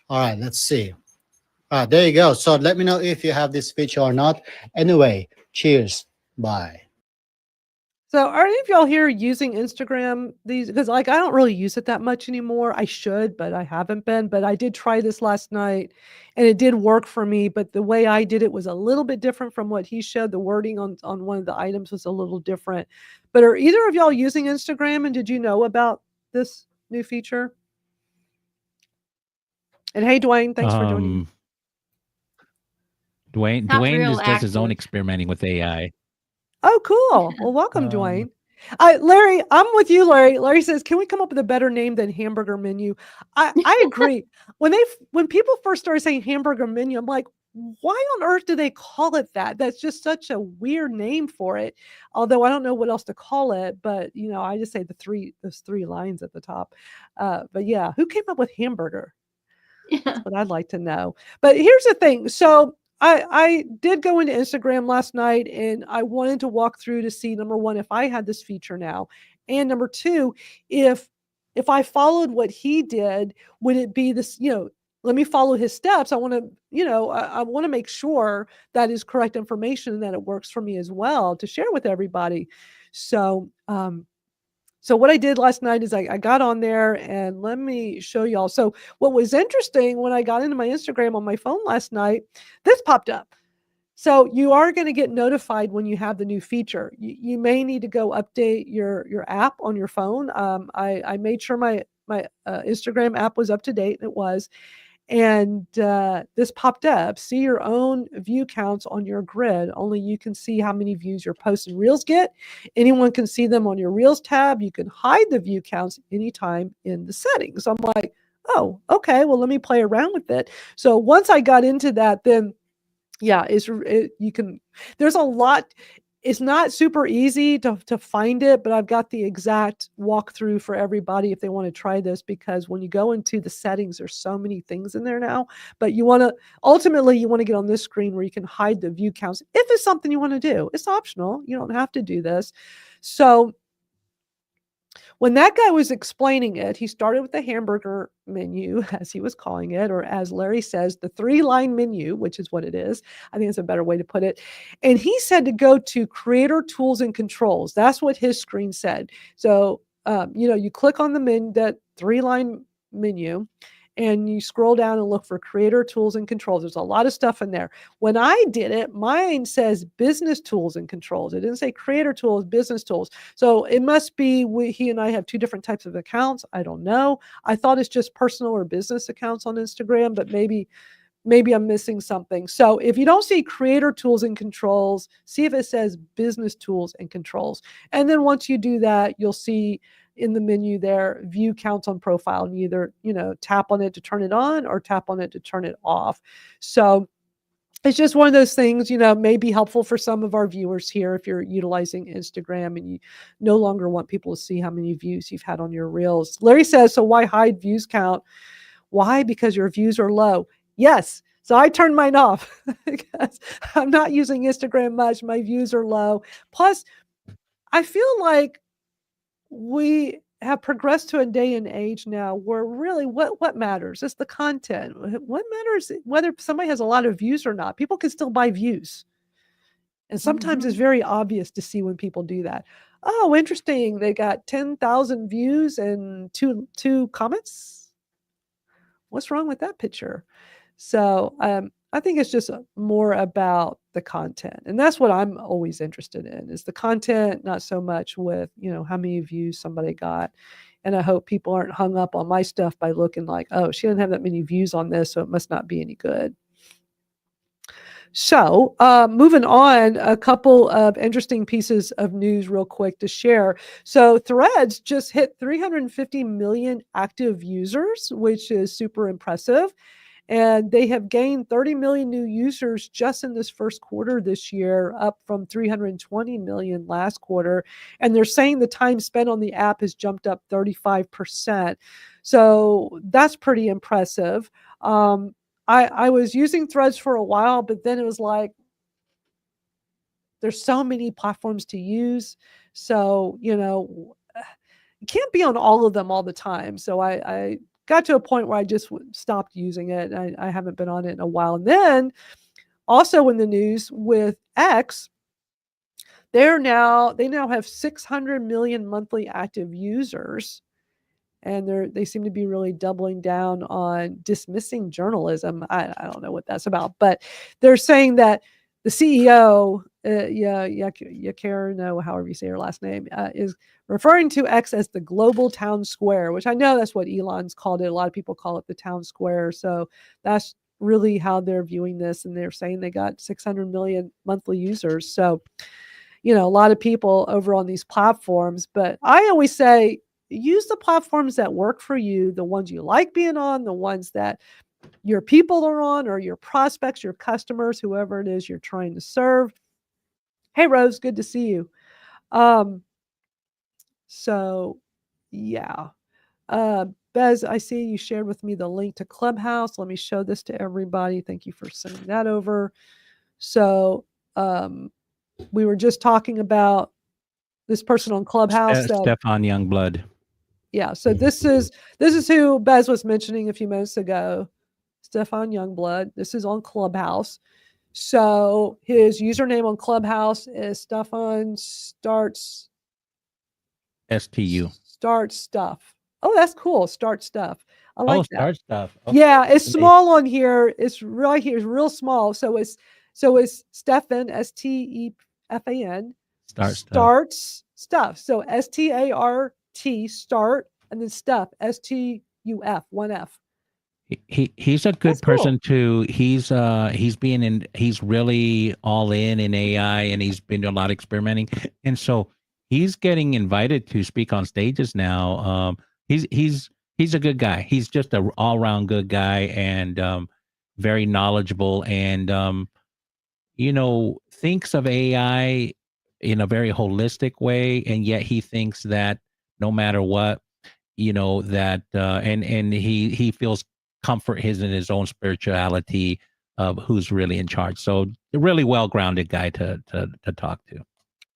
All right, let's see. All right, there you go. So let me know if you have this feature or not. Anyway, cheers. Bye.
So are any of y'all here using Instagram these? Because like I don't really use it that much anymore. I should, but I haven't been. But I did try this last night and it did work for me. But the way I did it was a little bit different from what he showed. The wording on one of the items was a little different. But are either of y'all using Instagram and did you know about this new feature? And hey Dwayne, thanks for joining me.
Dwayne
Not
Dwayne
real
just does his own
active.
experimenting with AI.
Oh, cool. Well, welcome,
Um,
Dwayne. Larry, I'm with you, Larry. Larry says, "Can we come up with a better name than hamburger menu?" I agree. When people first started saying hamburger menu, I'm like, why on earth do they call it that? That's just such a weird name for it. Although I don't know what else to call it, but I just say those three lines at the top. But yeah, who came up with hamburger?
Yeah.
That's what I'd like to know. But here's the thing. So I did go into Instagram last night and I wanted to walk through to see number one, if I had this feature now. And number two, if I followed what he did, would it be this, let me follow his steps. I want to, I want to make sure that is correct information and that it works for me as well to share with everybody. So so what I did last night is I got on there and let me show y'all. So what was interesting when I got into my Instagram on my phone last night, this popped up. So you are going to get notified when you have the new feature. You may need to go update your app on your phone. I made sure my Instagram app was up to date, and it was. And this popped up. See your own view counts on your grid. Only you can see how many views your posts and reels get. Anyone can see them on your reels tab. You can hide the view counts anytime in the settings. I'm like, oh, okay. Well, let me play around with it. So once I got into that, then yeah, you can. There's a lot. It's not super easy to find it, but I've got the exact walkthrough for everybody if they want to try this, because when you go into the settings, there's so many things in there now. But ultimately you want to get on this screen where you can hide the view counts if it's something you want to do. It's optional. You don't have to do this. So when that guy was explaining it, he started with the hamburger menu, as he was calling it, or as Larry says, the 3-line menu, which is what it is. I think it's a better way to put it. And he said to go to creator tools and controls. That's what his screen said. So, you click on that 3-line menu and you scroll down and look for creator tools and controls. There's a lot of stuff in there. When I did it, mine says business tools and controls. It didn't say creator tools, business tools. So it must be he and I have two different types of accounts. I don't know. I thought it's just personal or business accounts on Instagram, but maybe I'm missing something. So if you don't see creator tools and controls, see if it says business tools and controls. And then once you do that, you'll see in the menu there, view counts on profile, and either, tap on it to turn it on or tap on it to turn it off. So it's just one of those things, may be helpful for some of our viewers here if you're utilizing Instagram and you no longer want people to see how many views you've had on your reels. Larry says, so why hide views count? Why? Because your views are low. Yes. So I turned mine off because I'm not using Instagram much. My views are low. Plus, I feel like we have progressed to a day and age now where really what matters is the content. What matters whether somebody has a lot of views or not. People can still buy views. And sometimes it's very obvious to see when people do that. Oh, interesting. They got 10,000 views and two comments. what's wrong with that picture? So I think it's just more about the content. And that's what I'm always interested in is the content, not so much with, how many views somebody got. And I hope people aren't hung up on my stuff by looking like, oh, she didn't have that many views on this, so it must not be any good. So, moving on, a couple of interesting pieces of news real quick to share. So, Threads just hit 350 million active users, which is super impressive. And they have gained 30 million new users just in this first quarter this year, up from 320 million last quarter. And they're saying the time spent on the app has jumped up 35%. So that's pretty impressive. I was using Threads for a while, but then it was like, there's so many platforms to use. So, you can't be on all of them all the time. So I got to a point where I just stopped using it. I haven't been on it in a while. And then also in the news with X, they now have 600 million monthly active users. And they seem to be really doubling down on dismissing journalism. I don't know what that's about, but they're saying that the CEO, Yakarno, however you say her last name, is referring to X as the global town square, which I know that's what Elon's called it. A lot of people call it the town square. So that's really how they're viewing this. And they're saying they got 600 million monthly users. So, a lot of people over on these platforms. But I always say, use the platforms that work for you, the ones you like being on, the ones that your people are on, or your prospects, your customers, whoever it is you're trying to serve. Hey, Rose, good to see you. So, yeah. Bez, I see you shared with me the link to Clubhouse. Let me show this to everybody. Thank you for sending that over. So, we were just talking about this person on Clubhouse.
Stefan Youngblood.
Yeah, so this is who Bez was mentioning a few minutes ago. Stefan Youngblood. This is on Clubhouse. So his username on Clubhouse is Stefan Starts
STU.
Start Stuff. Oh, that's cool. Start Stuff. I like that.
Start Stuff. Okay.
Yeah, it's small on here. It's right here. It's real small. So it's Stefan, STEFAN. Starts Stuff. So START start and then stuff STUF 1F.
He's a good person too. He's really all in AI, and he's been doing a lot of experimenting, and so he's getting invited to speak on stages now. He's a good guy. He's just a all around good guy, and very knowledgeable, and thinks of AI in a very holistic way, and yet he thinks that no matter what, that and he feels comfort in his own spirituality of who's really in charge. So a really well-grounded guy to talk to.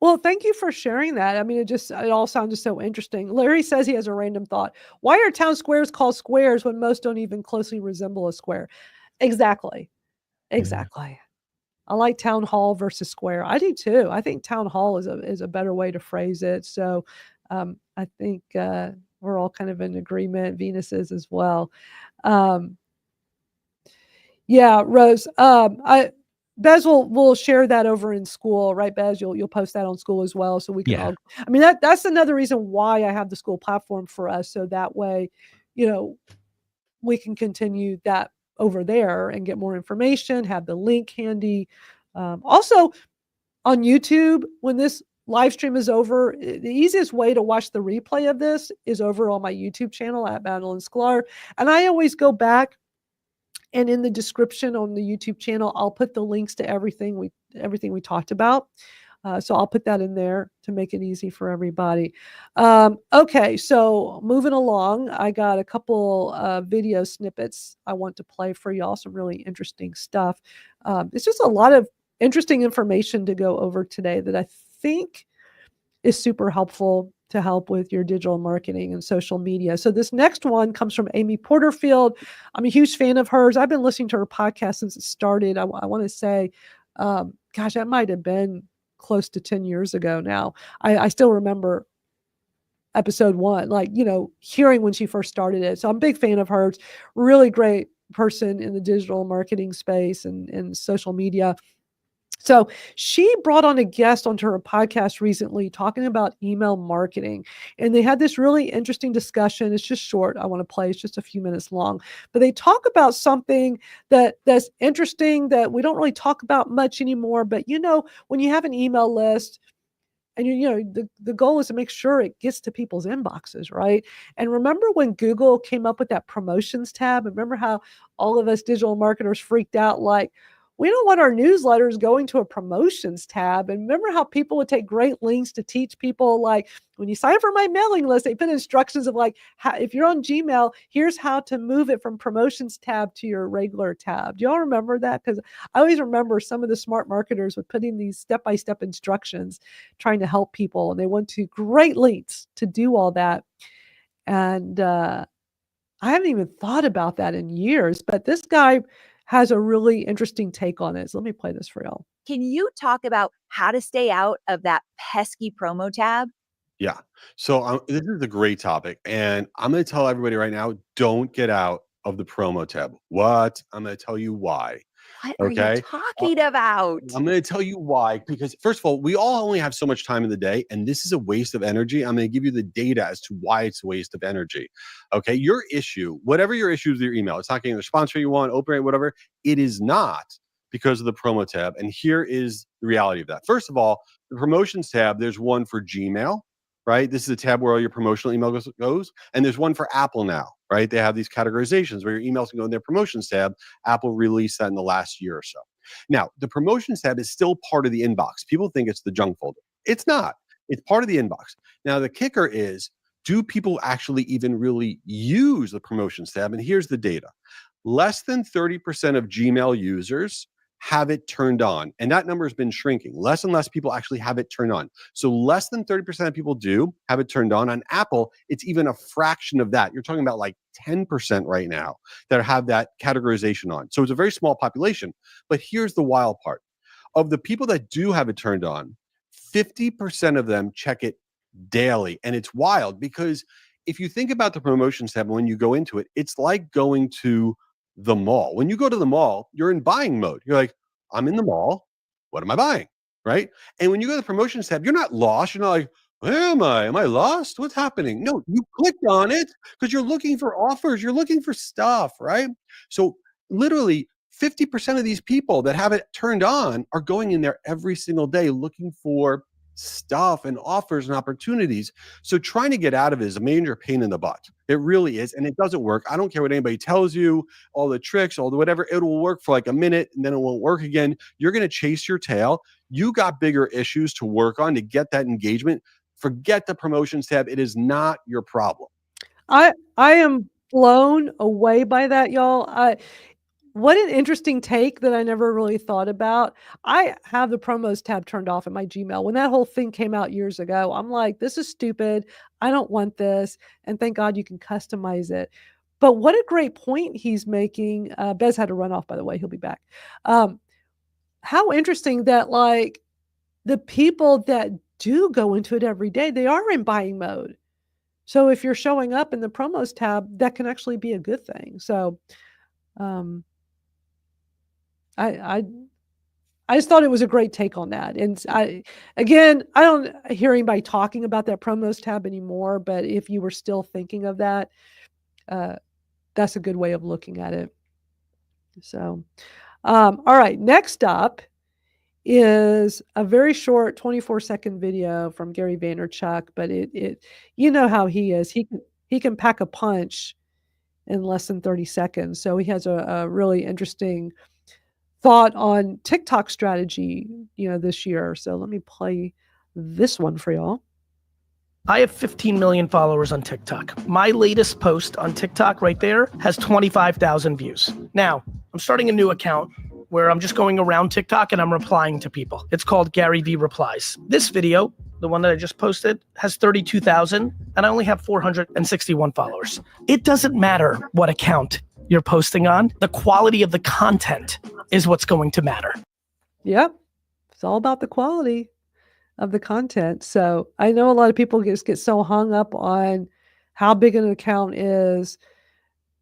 Well, thank you for sharing that. I mean, it all sounded so interesting. Larry says he has a random thought. Why are town squares called squares when most don't even closely resemble a square? Exactly. I like town hall versus square. I do too. I think town hall is a better way to phrase it. So I think we're all kind of in agreement. Venus is as well. Yeah, Rose. Bez will share that over in school, right, Bez? You'll post that on school as well, so we can all. I mean, that's another reason why I have the school platform for us, so that way, we can continue that over there and get more information. Have the link handy. Also, on YouTube, when this live stream is over, the easiest way to watch the replay of this is over on my YouTube channel at Madalyn Sklar, and I always go back. And in the description on the YouTube channel, I'll put the links to everything we talked about. So I'll put that in there to make it easy for everybody. Okay, so moving along, I got a couple video snippets I want to play for y'all, some really interesting stuff. It's just a lot of interesting information to go over today that I think is super helpful to help with your digital marketing and social media. So this next one comes from Amy Porterfield. I'm a huge fan of hers. I've been listening to her podcast since it started. I want to say, that might have been close to 10 years ago now. I still remember episode 1, like, hearing when she first started it. So I'm a big fan of hers. Really great person in the digital marketing space and social media. So she brought on a guest onto her podcast recently talking about email marketing. And they had this really interesting discussion. It's just short. I want to play. It's just a few minutes long. But they talk about something that's interesting that we don't really talk about much anymore. But when you have an email list, and the goal is to make sure it gets to people's inboxes, right? And remember when Google came up with that promotions tab? Remember how all of us digital marketers freaked out, like, we don't want our newsletters going to a promotions tab. And remember how people would take great links to teach people, like, when you sign up for my mailing list, they put instructions of like, if you're on Gmail, here's how to move it from promotions tab to your regular tab. Do y'all remember that? Because I always remember some of the smart marketers with putting these step-by-step instructions, trying to help people. And they went to great lengths to do all that. And I haven't even thought about that in years, but this guy has a really interesting take on it. So let me play this for y'all.
Can you talk about how to stay out of that pesky promo tab?
Yeah. So this is a great topic. And I'm going to tell everybody right now, don't get out of the promo tab. What? I'm going to tell you why.
What are you
Okay.
talking about?
I'm going to tell you why, because first of all, we all only have so much time in the day, and this is a waste of energy. I'm going to give you the data as to why it's a waste of energy. Okay. Your issue, whatever your issue with your email, it's not getting the sponsor you want, open rate, whatever. It is not because of the promo tab. And here is the reality of that. First of all, the promotions tab, there's one for Gmail, right? This is a tab where all your promotional email goes. And there's one for Apple now, right? They have these categorizations where your emails can go in their promotions tab. Apple released that in the last year or so. Now, the promotions tab is still part of the inbox. People think it's the junk folder. It's not. It's part of the inbox. Now, the kicker is, do people actually even really use the promotions tab? And here's the data. Less than 30% of Gmail users have it turned on. And that number has been shrinking. Less and less people actually have it turned on. So less than 30% of people do have it turned on. On Apple, it's even a fraction of that. You're talking about like 10% right now that have that categorization on. So it's a very small population. But here's the wild part. Of the people that do have it turned on, 50% of them check it daily. And it's wild because if you think about the promotions tab, when you go into it, it's like going to the mall. When you go to the mall, you're in buying mode. You're like, I'm in the mall. What am I buying? Right? And when you go to the promotions tab, you're not lost. You're not like, where am I? Am I lost? What's happening? No, you clicked on it because you're looking for offers. You're looking for stuff, right? So literally 50% of these people that have it turned on are going in there every single day looking for stuff and offers and opportunities. So trying to get out of it is a major pain in the butt. It really is. And it doesn't work. I don't care what anybody tells you, all the tricks, all the whatever. It will work for like a minute and then it won't work again. You're going to chase your tail. You got bigger issues to work on to get that engagement. Forget the promotions tab. It is not your problem.
I am blown away by that, y'all. What an interesting take that I never really thought about. I have the promos tab turned off in my Gmail. When that whole thing came out years ago, I'm like, this is stupid. I don't want this. And thank God you can customize it. But what a great point he's making. Bez had to run off, by the way. He'll be back. How interesting that, like, the people that do go into it every day, they are in buying mode. So if you're showing up in the promos tab, that can actually be a good thing. So I just thought it was a great take on that. And I don't hear anybody talking about that promos tab anymore, but if you were still thinking of that, that's a good way of looking at it. So, all right, next up is a very short 24-second video from Gary Vaynerchuk, but it you know how he is. He can pack a punch in less than 30 seconds. So he has a really interesting thought on TikTok strategy, this year. So let me play this one for y'all.
I have 15 million followers on TikTok. My latest post on TikTok right there has 25,000 views. Now, I'm starting a new account where I'm just going around TikTok and I'm replying to people. It's called Gary V Replies. This video, the one that I just posted, has 32,000 and I only have 461 followers. It doesn't matter what account you're posting on. The quality of the content is what's going to matter.
Yep. It's all about the quality. of the content. So I know a lot of people just get so hung up on how big an account is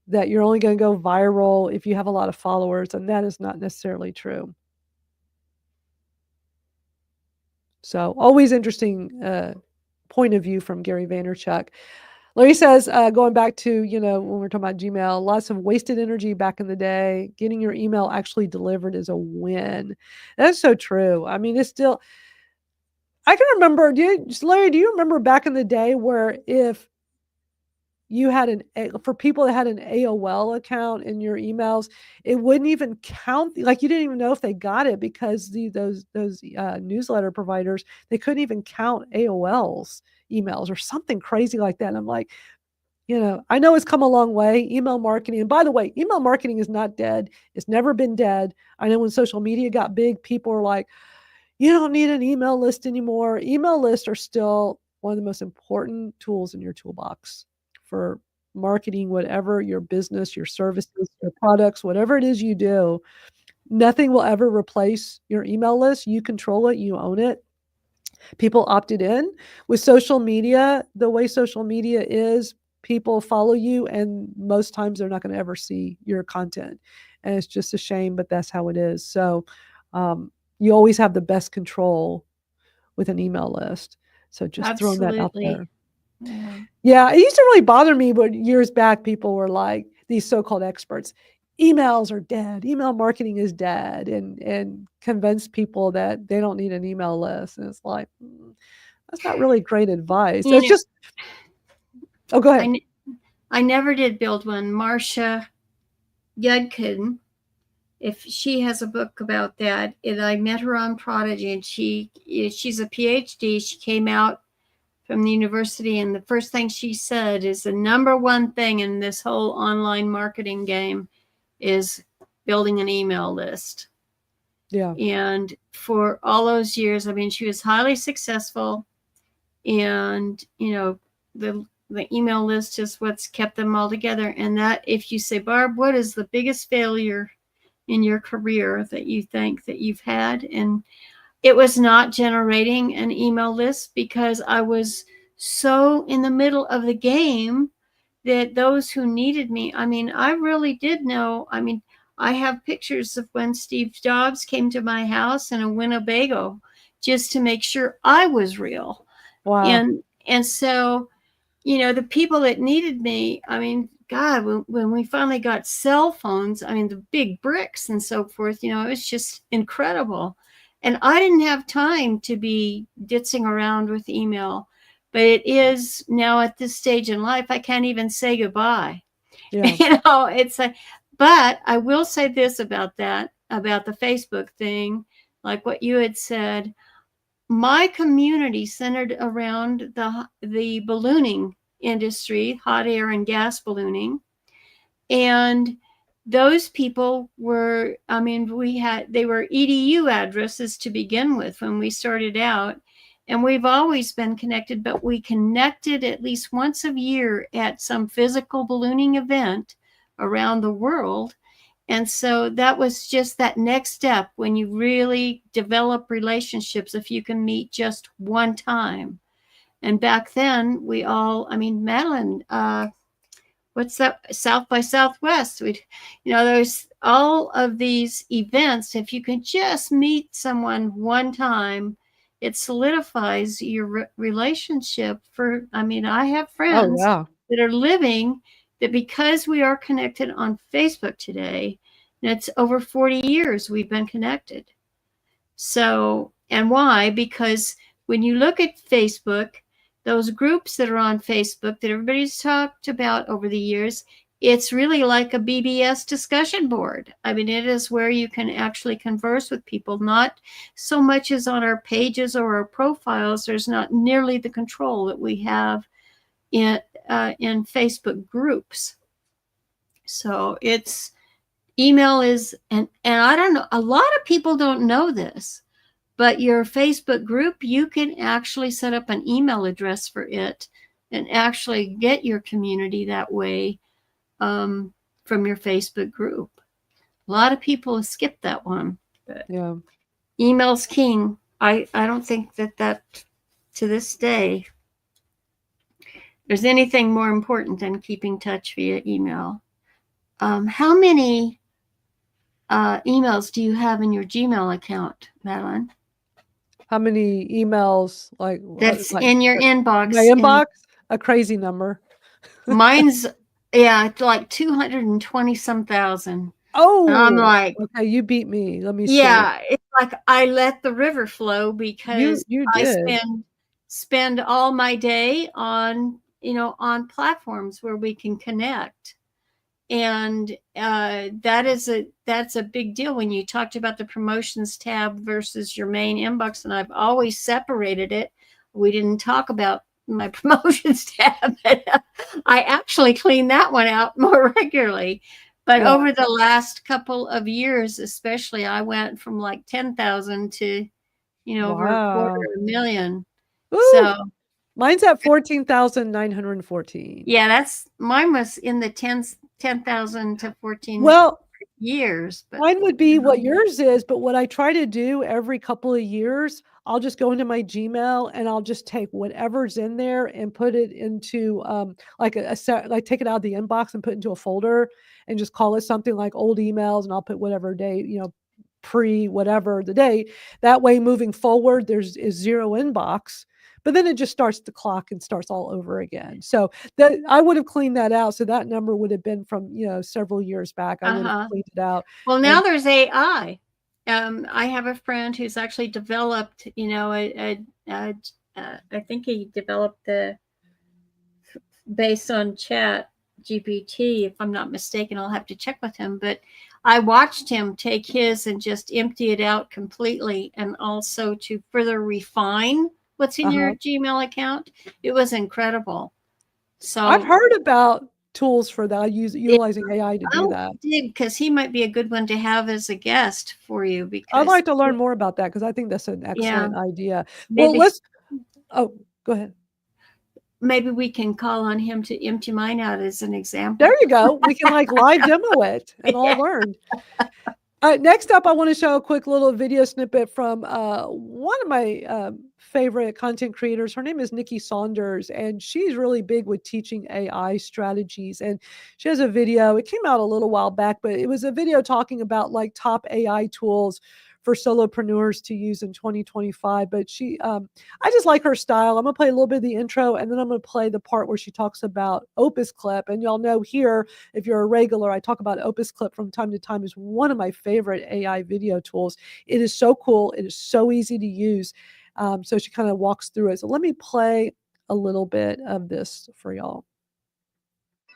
that you're only going to go viral if you have a lot of followers, and that is not necessarily true. So always interesting point of view from Gary Vaynerchuk. Larry says, going back to, when we're talking about Gmail, lots of wasted energy back in the day. Getting your email actually delivered is a win. That's so true. I mean, it's still, I can remember, Larry, do you remember back in the day where if you had for people that had an AOL account in your emails, it wouldn't even count, like you didn't even know if they got it because those newsletter providers, they couldn't even count AOL's emails or something crazy like that. And I'm like, I know it's come a long way, email marketing. And by the way, email marketing is not dead. It's never been dead. I know when social media got big, people were like, you don't need an email list anymore. Email lists are still one of the most important tools in your toolbox for marketing, whatever your business, your services, your products, whatever it is you do. Nothing will ever replace your email list. You control it, you own it. People opted in. With social media, the way social media is, people follow you, and most times they're not going to ever see your content. And it's just a shame, but that's how it is. So you always have the best control with an email list. So just throwing that out there. Yeah, it used to really bother me, but years back, people were like, these so-called experts, emails are dead, email marketing is dead, and convince people that they don't need an email list. And it's like, that's not really great advice. It's just, oh, go ahead.
I never did build one. Marcia Yudkin, if she has a book about that, and I met her on Prodigy, and she's a PhD. She came out from the university, and the first thing she said is the number one thing in this whole online marketing game is building an email list.
Yeah.
And for all those years, I mean, she was highly successful, and the email list is what's kept them all together. And that, if you say, Barb, what is the biggest failure in your career that you think that you've had? And it was not generating an email list, because I was so in the middle of the game that those who needed me, I mean, I really did know. I mean, I have pictures of when Steve Jobs came to my house in a Winnebago just to make sure I was real.
Wow.
And so, the people that needed me, I mean, God, when we finally got cell phones, I mean, the big bricks and so forth, it was just incredible. And I didn't have time to be ditzing around with email, but it is now at this stage in life, I can't even say goodbye.
Yeah.
It's but I will say this about the Facebook thing, like what you had said. My community centered around the ballooning industry, hot air and gas ballooning. And those people were, I mean, they were EDU addresses to begin with when we started out. And we've always been connected, but we connected at least once a year at some physical ballooning event around the world. And so that was just that next step when you really develop relationships, if you can meet just one time. And back then Madalyn, what's that? South by Southwest. There's all of these events. If you can just meet someone one time, it solidifies your relationship I have friends that are living that, because we are connected on Facebook today, and it's over 40 years we've been connected. So, and why? Because when you look at Facebook, those groups that are on Facebook that everybody's talked about over the years, it's really like a BBS discussion board. I mean, it is where you can actually converse with people, not so much as on our pages or our profiles. There's not nearly the control that we have in Facebook groups. So email is, and I don't know, a lot of people don't know this, but your Facebook group, you can actually set up an email address for it and actually get your community that way from your Facebook group. A lot of people skip that one. But
yeah.
Email's king. I don't think that to this day there's anything more important than keeping touch via email. How many emails do you have in your Gmail account, Madalyn?
How many emails?
That's in your inbox.
My inbox? A crazy number.
Mine's it's like 220 some thousand.
Oh,
And I'm like,
okay, you beat me. Let me see.
yeah, it's like I let the river flow because
You
I
did.
spend all my day on on platforms where we can connect. And that's a big deal when you talked about the promotions tab versus your main inbox. And I've always separated it. We didn't talk about my promotions tab, but I actually clean that one out more regularly. But
Yeah.
over the last couple of years, especially, I went from like 10,000 to over
Wow.
250,000.
Ooh,
So
mine's at 14,914.
yeah, mine was in the 10,000 to 14
Well,
years. But
mine would be what yours is, but what I try to do every couple of years, I'll just go into my Gmail and I'll just take whatever's in there and put it into like take it out of the inbox and put it into a folder and just call it something like old emails, and I'll put whatever date, pre whatever the date. That way, moving forward, is zero inbox. But then it just starts the clock and starts all over again. So that I would have cleaned that out. So that number would have been from several years back. I would have cleaned it out.
Well, now there's AI. I have a friend who's actually developed, I think he developed based on Chat GPT, if I'm not mistaken. I'll have to check with him. But I watched him take his and just empty it out completely, and also to further refine what's in your Gmail account. It was incredible. So
I've heard about tools for that, utilizing AI to do that.
Because he might be a good one to have as a guest for you. Because
I'd like to learn more about that because I think that's an excellent idea.
Maybe,
go ahead.
Maybe we can call on him to empty mine out as an example.
There you go. We can live demo it and all learn. Next up, I want to show a quick little video snippet from one of my favorite content creators. Her name is Nikki Saunders, and she's really big with teaching AI strategies. And she has a video. It came out a little while back, but it was a video talking about top AI tools for solopreneurs to use in 2025. But I just like her style. I'm gonna play a little bit of the intro, and then I'm gonna play the part where she talks about Opus Clip. And y'all know here, if you're a regular, I talk about Opus Clip from time to time. Is one of my favorite AI video tools. It is so cool. It is so easy to use. So she kind of walks through it. So let me play a little bit of this for y'all.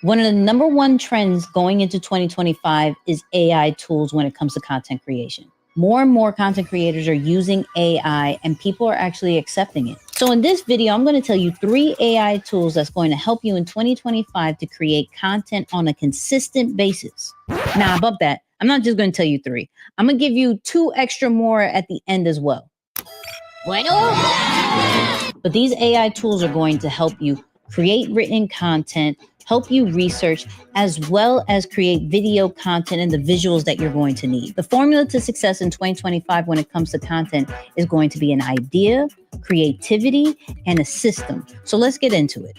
One of the number one trends going into 2025 is AI tools when it comes to content creation. More and more content creators are using AI, and people are actually accepting it. So in this video, I'm going to tell you 3 AI tools that's going to help you in 2025 to create content on a consistent basis. Now, above that, I'm not just going to tell you 3. I'm going to give you 2 extra more at the end as well. But these AI tools are going to help you create written content, help you research, as well as create video content and the visuals that you're going to need. The formula to success in 2025 when it comes to content is going to be an idea, creativity, and a system. So let's get into it.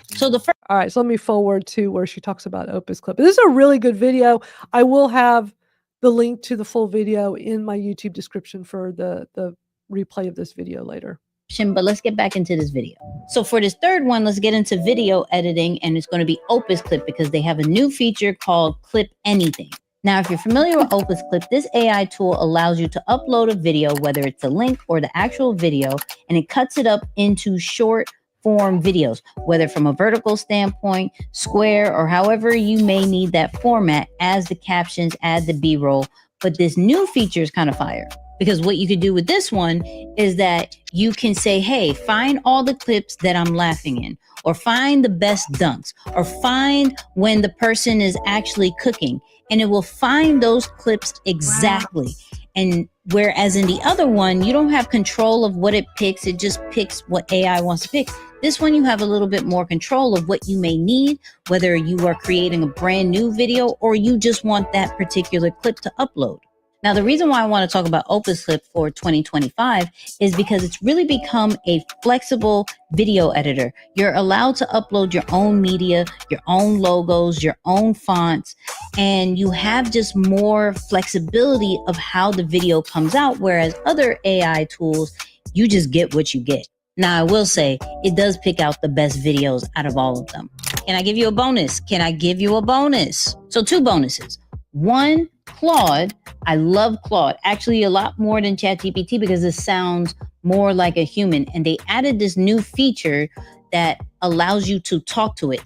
All right, so let me forward to where she talks about Opus Clip. This is a really good video. I will have the link to the full video in my YouTube description for the replay of this video later.
But let's get back into this video. So for this third one, let's get into video editing, and it's going to be Opus Clip because they have a new feature called Clip Anything. Now, if you're familiar with Opus Clip, this AI tool allows you to upload a video, whether it's a link or the actual video, and it cuts it up into short form videos, whether from a vertical standpoint, square, or however you may need that format, as the captions, add the B-roll. But this new feature is kind of fire. Because what you could do with this one is that you can say, hey, find all the clips that I'm laughing in, or find the best dunks, or find when the person is actually cooking, and it will find those clips exactly. Wow. And whereas in the other one, you don't have control of what it picks, it just picks what AI wants to pick. This one, you have a little bit more control of what you may need, whether you are creating a brand new video or you just want that particular clip to upload. Now, the reason why I want to talk about Opus Clip for 2025 is because it's really become a flexible video editor. You're allowed to upload your own media, your own logos, your own fonts, and you have just more flexibility of how the video comes out. Whereas other AI tools, you just get what you get. Now, I will say it does pick out the best videos out of all of them. Can I give you a bonus? Can I give you a bonus? So 2 bonuses. One, Claude. I love Claude, actually a lot more than ChatGPT because it sounds more like a human. And they added this new feature that allows you to talk to it.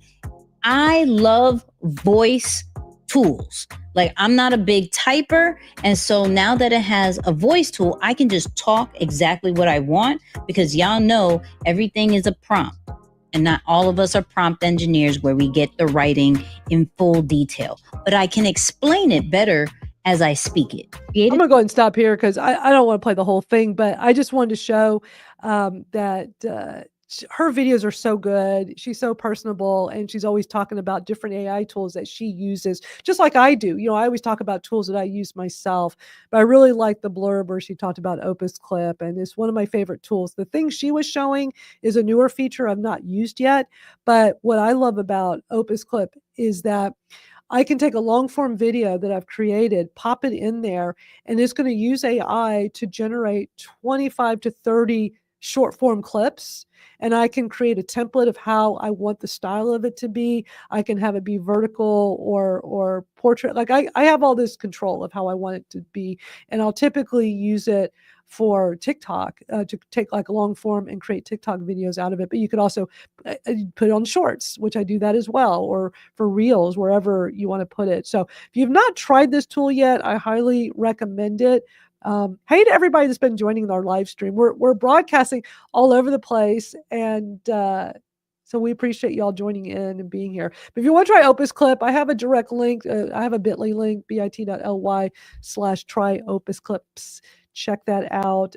I love voice tools. Like, I'm not a big typer. And so now that it has a voice tool, I can just talk exactly what I want because y'all know everything is a prompt. And not all of us are prompt engineers where we get the writing in full detail. But I can explain it better as I speak it.
I'm going to go ahead and stop here because I don't want to play the whole thing, but I just wanted to show that her videos are so good. She's so personable, and she's always talking about different AI tools that she uses, just like I do. You know, I always talk about tools that I use myself, but I really like the blurb where she talked about Opus Clip, and it's one of my favorite tools. The thing she was showing is a newer feature I've not used yet, but what I love about Opus Clip is that I can take a long form video that I've created, pop it in there, and it's going to use AI to generate 25 to 30 short form clips. And I can create a template of how I want the style of it to be. I can have it be vertical or portrait. Like I have all this control of how I want it to be. And I'll typically use it for TikTok to take like a long form and create TikTok videos out of it. But you could also put it on shorts, which I do that as well, or for reels, wherever you want to put it. So if you've not tried this tool yet, I highly recommend it. Hey to everybody that's been joining our live stream. We're broadcasting all over the place, and so we appreciate y'all joining in and being here. But if you want to try Opus Clip, I have a direct link. I have a bit.ly link, bit.ly/try Opus Clips. Check that out.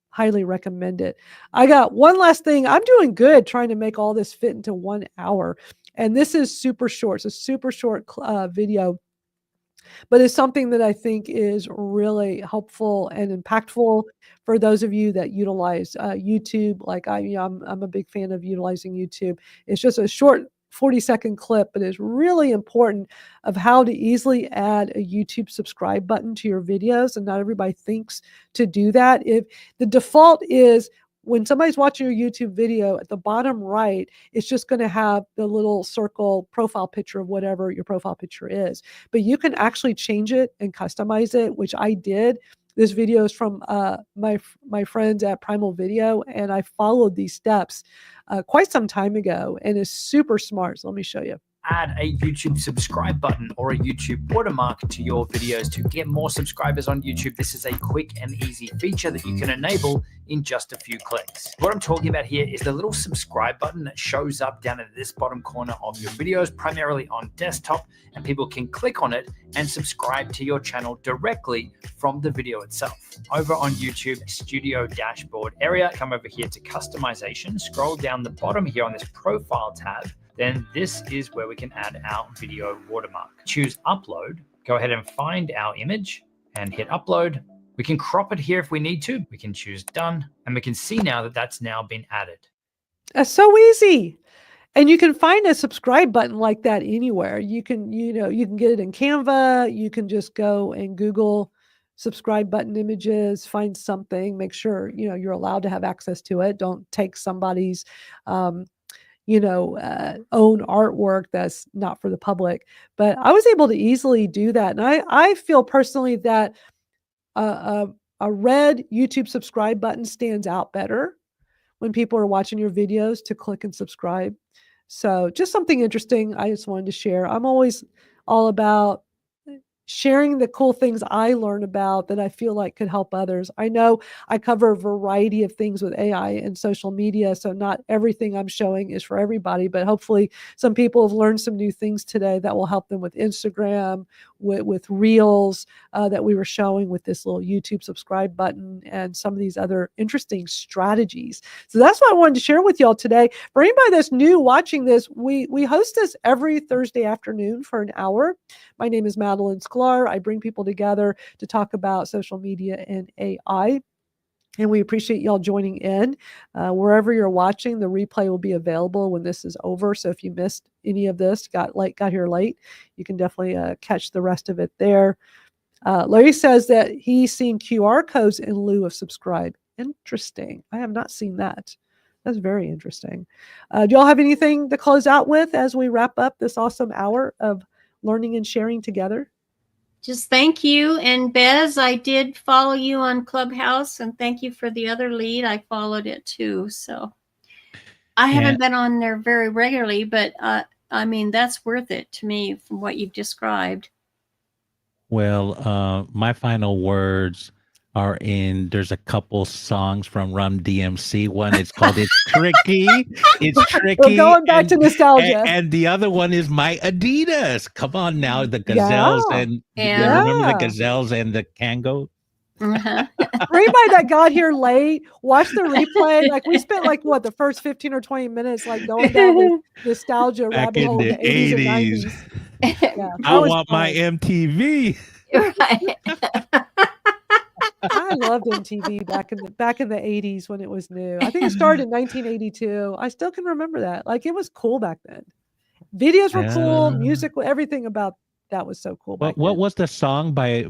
Highly recommend it. I got one last thing. I'm doing good trying to make all this fit into 1 hour, and this is super short. It's a super short video, but it's something that I think is really helpful and impactful for those of you that utilize YouTube. Like I'm a big fan of utilizing YouTube. It's just a short 40-second clip, but it's really important of how to easily add a YouTube subscribe button to your videos. And not everybody thinks to do that. If the default is when somebody's watching your YouTube video, at the bottom right, it's just going to have the little circle profile picture of whatever your profile picture is. But you can actually change it and customize it, which I did. This video is from my friends at Primal Video, and I followed these steps quite some time ago, and it's super smart. So let me show you.
Add a YouTube subscribe button or a YouTube watermark to your videos to get more subscribers on YouTube. This is a quick and easy feature that you can enable in just a few clicks. What I'm talking about here is the little subscribe button that shows up down in this bottom corner of your videos, primarily on desktop, and people can click on it and subscribe to your channel directly from the video itself. Over on YouTube Studio dashboard area, come over here to customization, scroll down the bottom here on this profile tab. Then this is where we can add our video watermark. Choose upload, go ahead and find our image and hit upload. We can crop it here if we need to. We can choose done, and we can see now that that's now been added.
That's so easy. And you can find a subscribe button like that anywhere. You can, you can get it in Canva. You can just go and Google subscribe button images, find something, make sure, you're allowed to have access to it. Don't take somebody's, own artwork that's not for the public. But I was able to easily do that. And I feel personally that a red YouTube subscribe button stands out better when people are watching your videos to click and subscribe. So just something interesting I just wanted to share. I'm always all about sharing the cool things I learn about that I feel like could help others. I know I cover a variety of things with AI and social media, so not everything I'm showing is for everybody, but hopefully some people have learned some new things today that will help them with Instagram, with Reels that we were showing with this little YouTube subscribe button and some of these other interesting strategies. So that's what I wanted to share with y'all today. For anybody that's new watching this, we host this every Thursday afternoon for an hour. My name is Madalyn Sklar. I bring people together to talk about social media and AI. And we appreciate y'all joining in. Wherever you're watching, the replay will be available when this is over. So if you missed any of this, got here late, you can definitely catch the rest of it there. Larry says that he's seen QR codes in lieu of subscribe. Interesting. I have not seen that. That's very interesting. Do y'all have anything to close out with as we wrap up this awesome hour of learning and sharing together?
Just thank you. And Bez, I did follow you on Clubhouse, and thank you for the other lead. I followed it too. So I haven't been on there very regularly, but I mean, that's worth it to me from what you've described.
Well, my final words are there's a couple songs from Run DMC. One is called It's Tricky. It's Tricky.
We're going back to nostalgia.
And the other one is My Adidas. Come on now, the Gazelles and remember the Gazelles and the Kango?
For anybody that got here late, watch the replay. Like we spent the first 15 or 20 minutes going down the nostalgia rabbit hole in the 80s and 90s. Yeah,
I want my MTV.
I loved MTV back in the 80s when it was new. I think it started in 1982. I still can remember that. Like it was cool back then. Videos were cool, music, everything about that was so cool.
What was the song by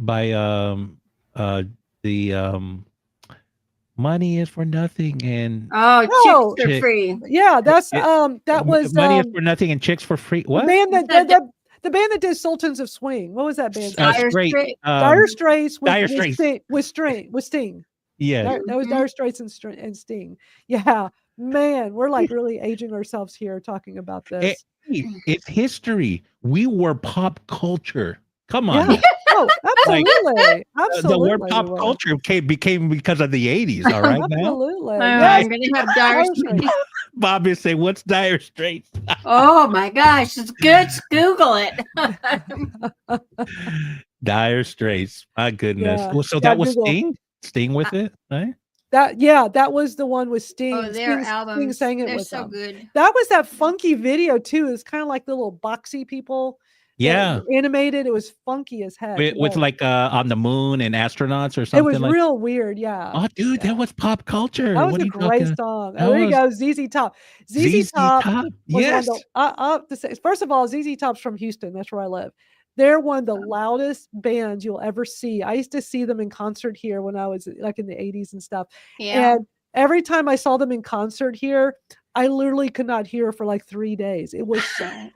Money is for Nothing and
Chicks are free.
Yeah, that's that was
Money is for Nothing and Chicks for Free. What?
The band that did Sultans of Swing. What was that band?
Dire
Straits with Sting.
Yeah.
That was Dire Straits and Sting. Yeah. Man, we're like really aging ourselves here talking about this.
It's history. We were pop culture. Come on.
Yeah. Oh, absolutely. Absolutely.
The word pop culture became because of the 80s, all right?
Absolutely.
I'm going to have Dire Straits.
Bob is saying, what's Dire Straits?
Oh my gosh, it's good. Google it.
Dire Straits. My goodness.
Yeah.
So that was Sting? Sting with it, right?
That was the one with Sting.
Oh, their albums.
Sting sang it
They're
with
so
them.
good.
That was that funky video too. It's kind of like the little boxy people.
Yeah.
Animated. It was funky as heck.
With like on the moon and astronauts or something.
It was real weird. Yeah.
Oh, dude, that was pop culture.
That was a great song. Oh, there you go. ZZ Top. ZZ Top.
Yes.
First of all, ZZ Top's from Houston. That's where I live. They're one of the loudest bands you'll ever see. I used to see them in concert here when I was like in the 80s and stuff.
Yeah.
And every time I saw them in concert here, I literally could not hear for like 3 days. It was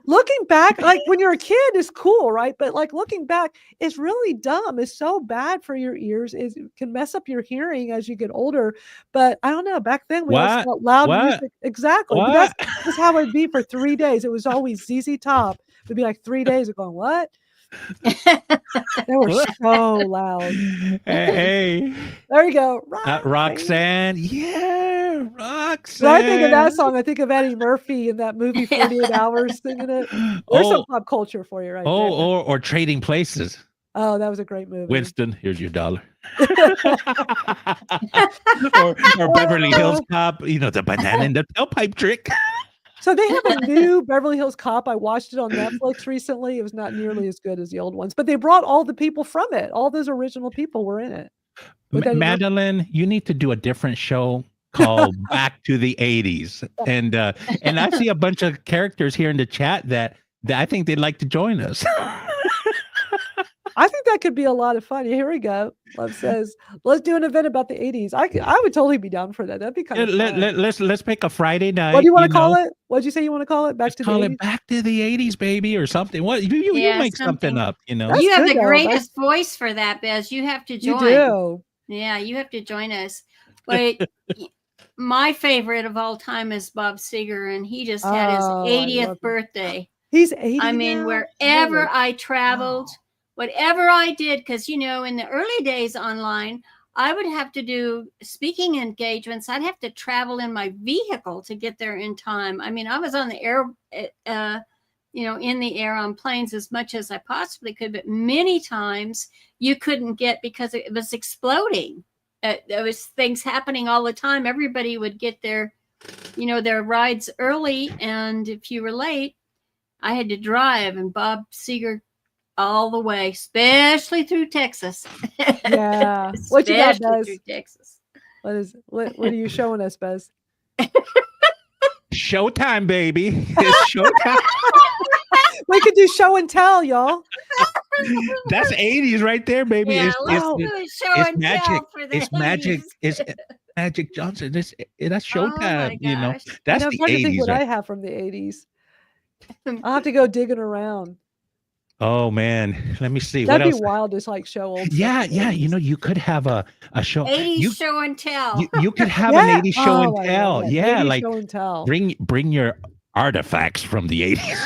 looking back, like when you're a kid, it's cool, right? But like looking back, it's really dumb. It's so bad for your ears. It can mess up your hearing as you get older. But I don't know. Back then, we always felt loud music. Exactly. But that's how it'd be for 3 days. It was always ZZ Top. It'd be like 3 days of going, what? They were so loud.
Hey.
There you go.
Roxanne. Yeah, Roxanne.
When I think of that song, I think of Eddie Murphy in that movie 48 Hours singing it. There's some pop culture for you right there.
Or Trading Places.
Oh, that was a great movie.
Winston, here's your $1. or Beverly Hills Cop, the banana in the tailpipe trick.
So they have a new Beverly Hills Cop. I watched it on Netflix recently. It was not nearly as good as the old ones, but they brought all the people from it. All those original people were in it.
Madalyn, you need to do a different show called Back to the 80s. And I see a bunch of characters here in the chat that I think they'd like to join us.
I think that could be a lot of fun. Here we go. Love says, let's do an event about the 80s. I would totally be down for that. That'd be kind of fun.
Let's pick a Friday night.
What do you want to call it? What'd you say you want to call it? Back to the 80s?
Back to the 80s, baby, or something. What you make something up,
You have the greatest voice for that, Bez. You have to join.
You do.
Yeah, you have to join us. But my favorite of all time is Bob Seger, and he just had his 80th birthday.
He's 80.
I mean, wherever I traveled, whatever I did, because, in the early days online, I would have to do speaking engagements. I'd have to travel in my vehicle to get there in time. I mean, I was on the air, in the air on planes as much as I possibly could, but many times you couldn't get because it was exploding. There was things happening all the time. Everybody would get their rides early, and if you were late, I had to drive, and Bob Seger all the way, especially through Texas.
Yeah. What you got,
Especially
Bez?
through Texas.
What are you showing us, Bez?
Showtime, baby. It's showtime.
We could do show and tell, y'all.
That's 80s right there, baby.
Yeah, let's
Oh.
do a show
It's
and
magic.
tell for the
It's magic.
80s.
It's Magic Johnson. That's
Oh my
showtime. You know,
gosh.
that's
I'm
the
trying to think
80s,
what
right?
I have from the 80s. I'll have to go digging around.
Oh man, let me see what
That'd be
else.
wild to like show old stuff.
Yeah,
from the
yeah. You
80s.
know, you could have a show.
80s
You
show and tell.
you could have an
Yeah.
80s show and
Oh, I
tell.
love it.
Yeah,
80s
like
show and tell.
bring your artifacts from the 80s.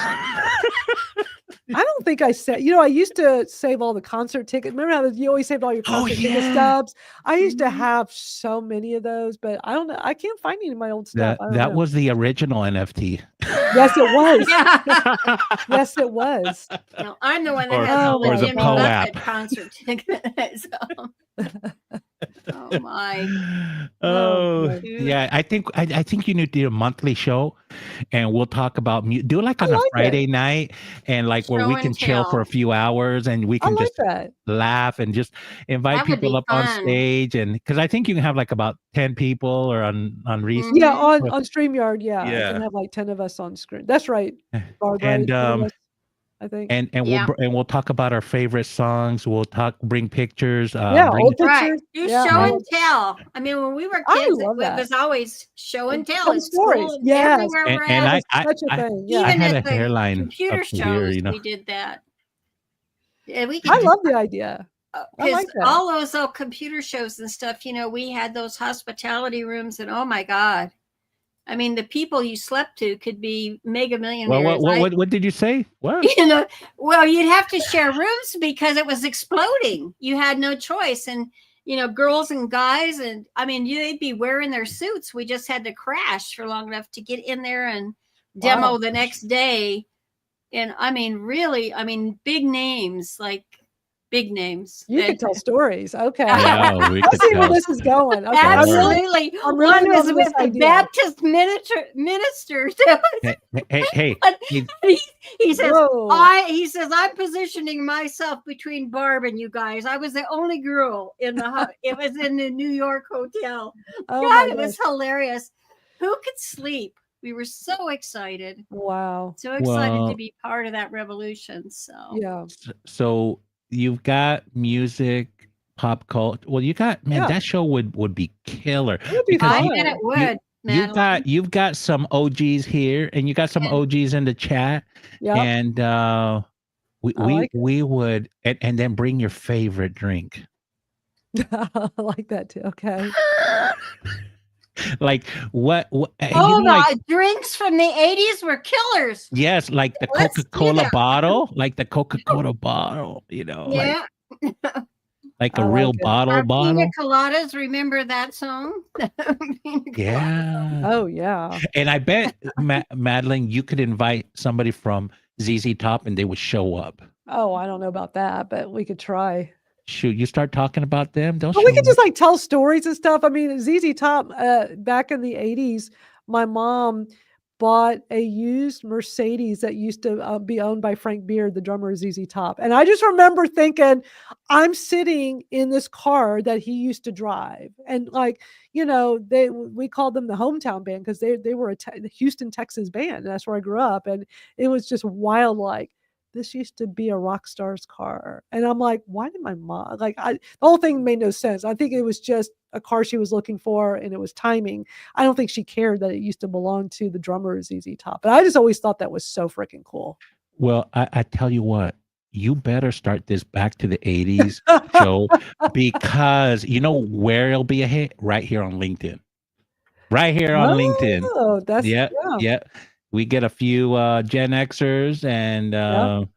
I don't think I said, I used to save all the concert tickets. Remember how you always saved all your
Oh,
concert ticket
yeah.
stubs? I used to
Mhm.
have so many of those, but I don't know. I can't find any of my old stuff. I don't
That
know.
was the original NFT.
Yes, it was.
Yeah.
Yes, it was.
No, I'm the one that
Or-
has all
or
the
the
Jimmy
Poe
Buffett
app.
concert tickets. Oh my.
Oh,
boy.
yeah. I think you need to do a monthly show, and we'll talk about do like
I
on a
like it.
Friday night, and like where
Show
we
and
can chill for a
tell.
few hours, and we
I
can
like
just
that.
laugh and just invite
That would
people
be
up on
fun.
stage, and because I think you can have like about 10 people or on Reese.
Yeah,
Mhm.
on StreamYard, yeah. I
Yeah.
can have like 10 of us on screen. That's right, Barb, right?
And
10 of us, I think.
and
Yeah.
we'll talk about our favorite songs. We'll bring pictures.
Yeah,
Bring
old
Right.
pictures.
Do
Yeah,
show
I
and
love-
tell. I mean, when we were
I
kids,
love
it
that.
was always show and tell
Tell
at
stories.
school and
Yes.
everywhere
and,
we're
and
at.
I
Such a thing. Yeah.
I
Even
had
at
a
the
hairline
computer
up to
shows,
here, you know.
we did that. Yeah, we could
I
do
love the idea. I
because
like that.
all those old computer shows and stuff, we had those hospitality rooms, and oh my God. I mean, the people you slept to could be mega
Well,
millionaires.
what did you say? What?
Well, you'd have to share rooms because it was exploding. You had no choice. And, girls and guys, and I mean, they'd be wearing their suits. We just had to crash for long enough to get in there and demo
Wow.
the next day. And I mean, really, big names, like big names.
You could
And-
tell stories. Okay.
Yeah, we
I
could
see where
tell.
this is going. Okay. I'm
Absolutely.
I'm really
One was
loving
with
this
the
idea.
Baptist minister.
Hey,
He says,
Whoa.
he says, I'm positioning myself between Barb and you guys. I was the only girl in it was in the New York hotel.
Oh
God,
my
it was
gosh.
hilarious. Who could sleep? We were so excited.
Wow.
So excited
Well-
to be part of that revolution. So
Yeah.
So you've got music, pop culture. Well, you got
Yeah.
that show would be killer.
It would be
because
I
fun.
bet it would. Madalyn.
you've got some OGs here, and you got some
And-
OGs in the chat,
Yeah.
and we
I like it.
we would and then bring your favorite drink.
I like that too. Okay.
Like what
Oh,
like,
the drinks from the 80s were killers.
yes, like the
Let's do
Coca-Cola
that.
bottle, like the Coca-Cola bottle,
Yeah.
like
I
a real
like it.
bottle
Our
bottle.
pina coladas, remember that song? Pina
Yeah.
Oh yeah.
And I bet Madalyn, you could invite somebody from ZZ Top and they would show up.
Oh, I don't know about that, but we could try.
Shoot, you start talking about them, they'll
But we
show
could
up.
just like tell stories and stuff. I mean, ZZ Top, back in the 80s, my mom bought a used Mercedes that used to be owned by Frank Beard, the drummer of ZZ Top. And I just remember thinking, I'm sitting in this car that he used to drive. And like, we called them the hometown band because they were a Houston, Texas band. And that's where I grew up. And it was just wild, like, this used to be a rock star's car. And I'm like, why did my mom, the whole thing made no sense. I think it was just a car she was looking for and it was timing. I don't think she cared that it used to belong to the drummer of ZZ Top. But I just always thought that was so freaking cool.
Well, I tell you what, you better start this back to the 80s show because you know where it'll be a hit? Right here on LinkedIn. Right here on LinkedIn.
Oh, that's
Yeah. We get a few Gen Xers and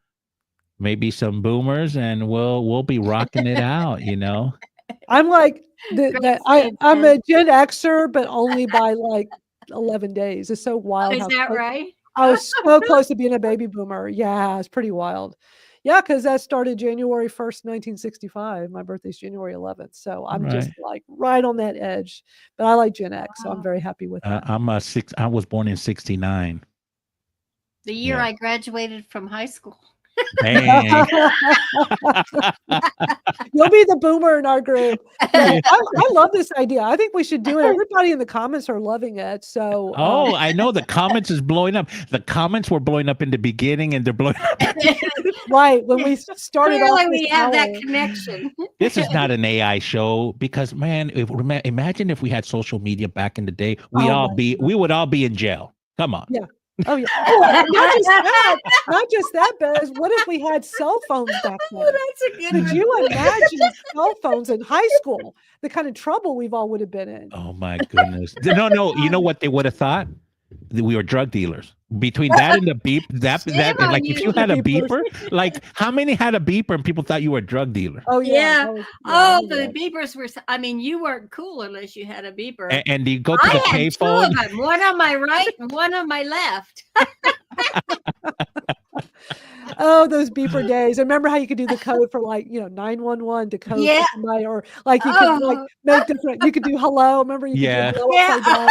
maybe some boomers, and we'll be rocking it out,
I'm like I'm a
sense.
Gen Xer, but only by like 11 days. It's so wild.
Is
how
that
close-
right?
I was so close to being a baby boomer. Yeah, it's pretty wild. Yeah, because that started January 1st, 1965. My birthday's January 11th. So I'm just like right on that edge. But I like Gen X, so I'm very happy with that.
I was born in 69.
The year
Yeah.
I graduated from high school.
Dang.
You'll be the boomer in our group. No, I love this idea. I think we should do it. Everybody in the comments are loving it. So,
Oh, I know the comments is blowing up. The comments were blowing up in the beginning, and they're blowing up.
right when we started off
Clearly,
this
we have that
hour.
connection.
This is not an AI show because, man, imagine if we had social media back in the day, we would all be in jail. Come on.
Yeah. Oh yeah. Oh, not just that, Bez. What if we had cell phones back then?
That's a good
Could
one.
you imagine cell phones in high school? The kind of trouble we've all would have been in.
Oh my goodness. No. You know what they would have thought? That we were drug dealers. Between that and the beep, that
on
like if
you.
you had a
Beepers.
beeper, like how many had a beeper and people thought you were a drug dealer?
Oh yeah.
Yeah.
that was-
Oh,
I
the
knew
beepers were. I mean, you weren't cool unless you had a beeper.
And you go to
I
the
had two
payphone.
of them, one on my right and one on my left.
that. Oh, those beeper days. I remember how you could do the code for 911 to code
Yeah.
for somebody, or you could make different. You could do hello. Remember you
Yeah.
could do hello upside down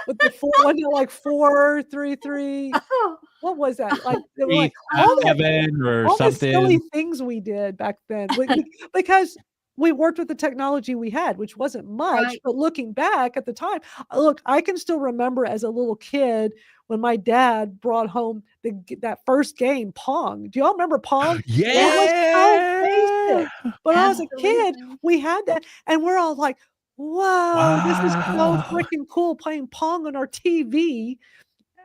with the 433.
Oh,
What was that? Like they were like all the
357 or
all the silly
something.
things we did back then because we worked with the technology we had, which wasn't much.
Right.
But looking back at the time, look, I can still remember as a little kid when my dad brought home that first game, Pong. Do y'all remember Pong? It was so basic. But as a kid,
absolutely.
we had that, and we're all like, "Whoa, this is so
Wow.
freaking cool!" Playing Pong on our TV.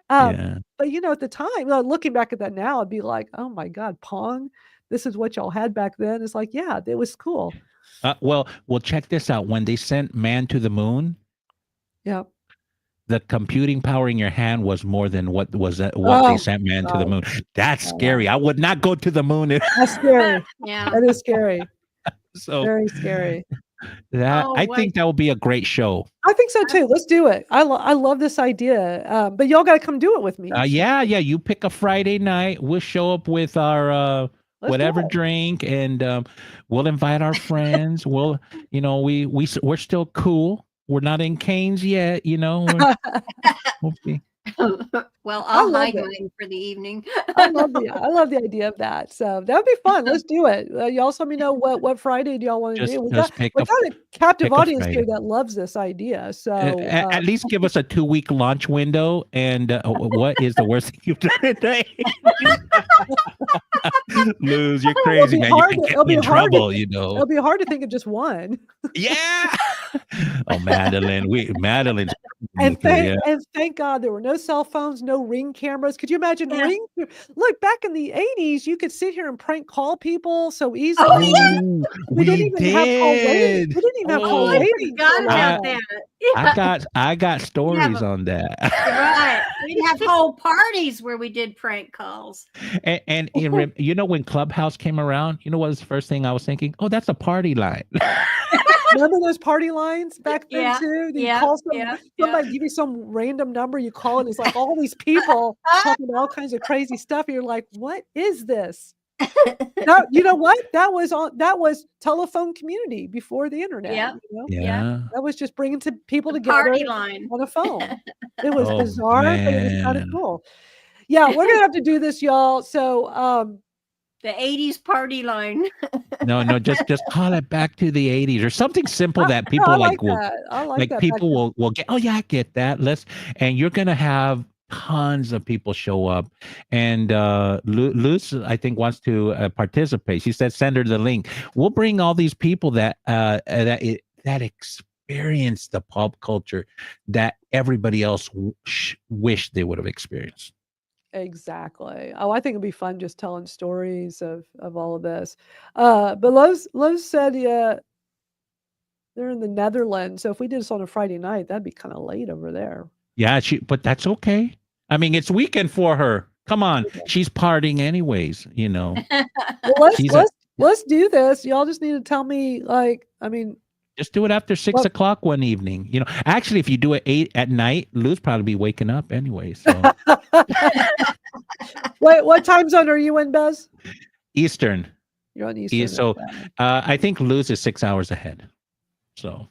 Yeah.
But at the time, looking back at that now, I'd be like, "Oh my God, Pong! This is what y'all had back then." It's like, yeah, it was cool.
Well, check this out. When they sent man to the moon,
Yeah.
the computing power in your hand was more than what they
Oh,
sent man to the
God.
moon. That's scary. I would not go to the moon.
That's scary.
Yeah.
That is scary.
So
Very scary.
I think that would be a great show.
I think so too. Let's do it. I love this idea. But y'all got to come do it with me.
Yeah. You pick a Friday night. We'll show up with our
Let's do
whatever
it.
drink, and we'll invite our friends. We'll, we're still cool. We're not in Canes yet. We'll be.
Well,
I
I'll
love
hide
it.
mine for the evening.
I love the idea of that. So that would be fun. Let's do it. Y'all let me know what Friday do y'all want to do. We got
pick
a captive
pick a
audience here
Friday.
that loves this idea. So
At least give us a 2-week launch window. And what is the worst thing you've done today? Lose, you're crazy, man. You can get me in trouble,
It'll be hard to think of just one.
Yeah. Oh, Madalyn's
And
yeah.
thank God there were no cell phones, no Ring cameras. Could you imagine Look, back in the 80s, you could sit here and prank call people so easily.
Oh, yeah.
Ooh,
We didn't even have call waiting.
did.
We didn't even have call
Oh, I
waiting.
forgot
for a
about
while.
that.
I got stories on that.
Right. We'd have whole parties where we did prank calls.
And when Clubhouse came around, what was the first thing I was thinking? Oh, that's a party line.
Remember those party lines back then
Yeah,
too? You
yeah,
call
yeah,
somebody give you some random number, you call it, it's like all these people talking about all kinds of crazy stuff. And you're like, what is this? No, you know what? That was telephone community before the internet.
Yeah.
Yeah.
That was just bringing people together
Party line.
on a phone. It was
Oh,
bizarre, but it was kind of
man.
cool. Yeah, we're gonna have to do this, y'all. So
The 80s party line.
No, just call it back to the 80s or something simple that people
I
like
like
will
that. I like
like
that.
people will get. Oh yeah, I get that. And you're gonna have tons of people show up. And Luz, I think, wants to participate. She said send her the link. We'll bring all these people that experience the pop culture that everybody else wished they would have experienced.
Exactly. Oh, I think it'd be fun just telling stories of all of this. But Lowe's said, yeah, they're in the Netherlands. So if we did this on a Friday night, that'd be kind of late over there.
Yeah, but that's okay. I mean, it's weekend for her. Come on, she's partying anyways.
Well, let's do this. Y'all just need to tell me,
Just do it after 6 o'clock one evening. Actually, if you do it 8 at night, Lou's probably be waking up anyway. So
Wait, what time zone are you in, Bez?
Eastern.
You're on Eastern.
So I think Lou's is 6 hours ahead. So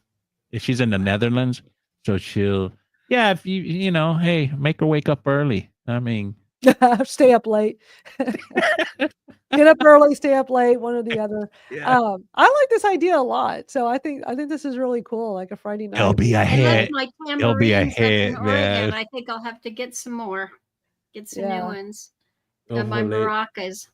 if she's in the Netherlands, so she'll, if hey, make her wake up early. I mean,
Stay up late. Get up early, stay up late, one or the other.
Yeah.
I like this idea a lot. So I think this is really cool, like a Friday night.
It'll be a
I left
hit.
my
It'll be a
tambourines up in
hit,
Oregon.
man.
I think I'll have to get some more. Get some new
Yeah.
ones.
Go
And my
for it.
maracas.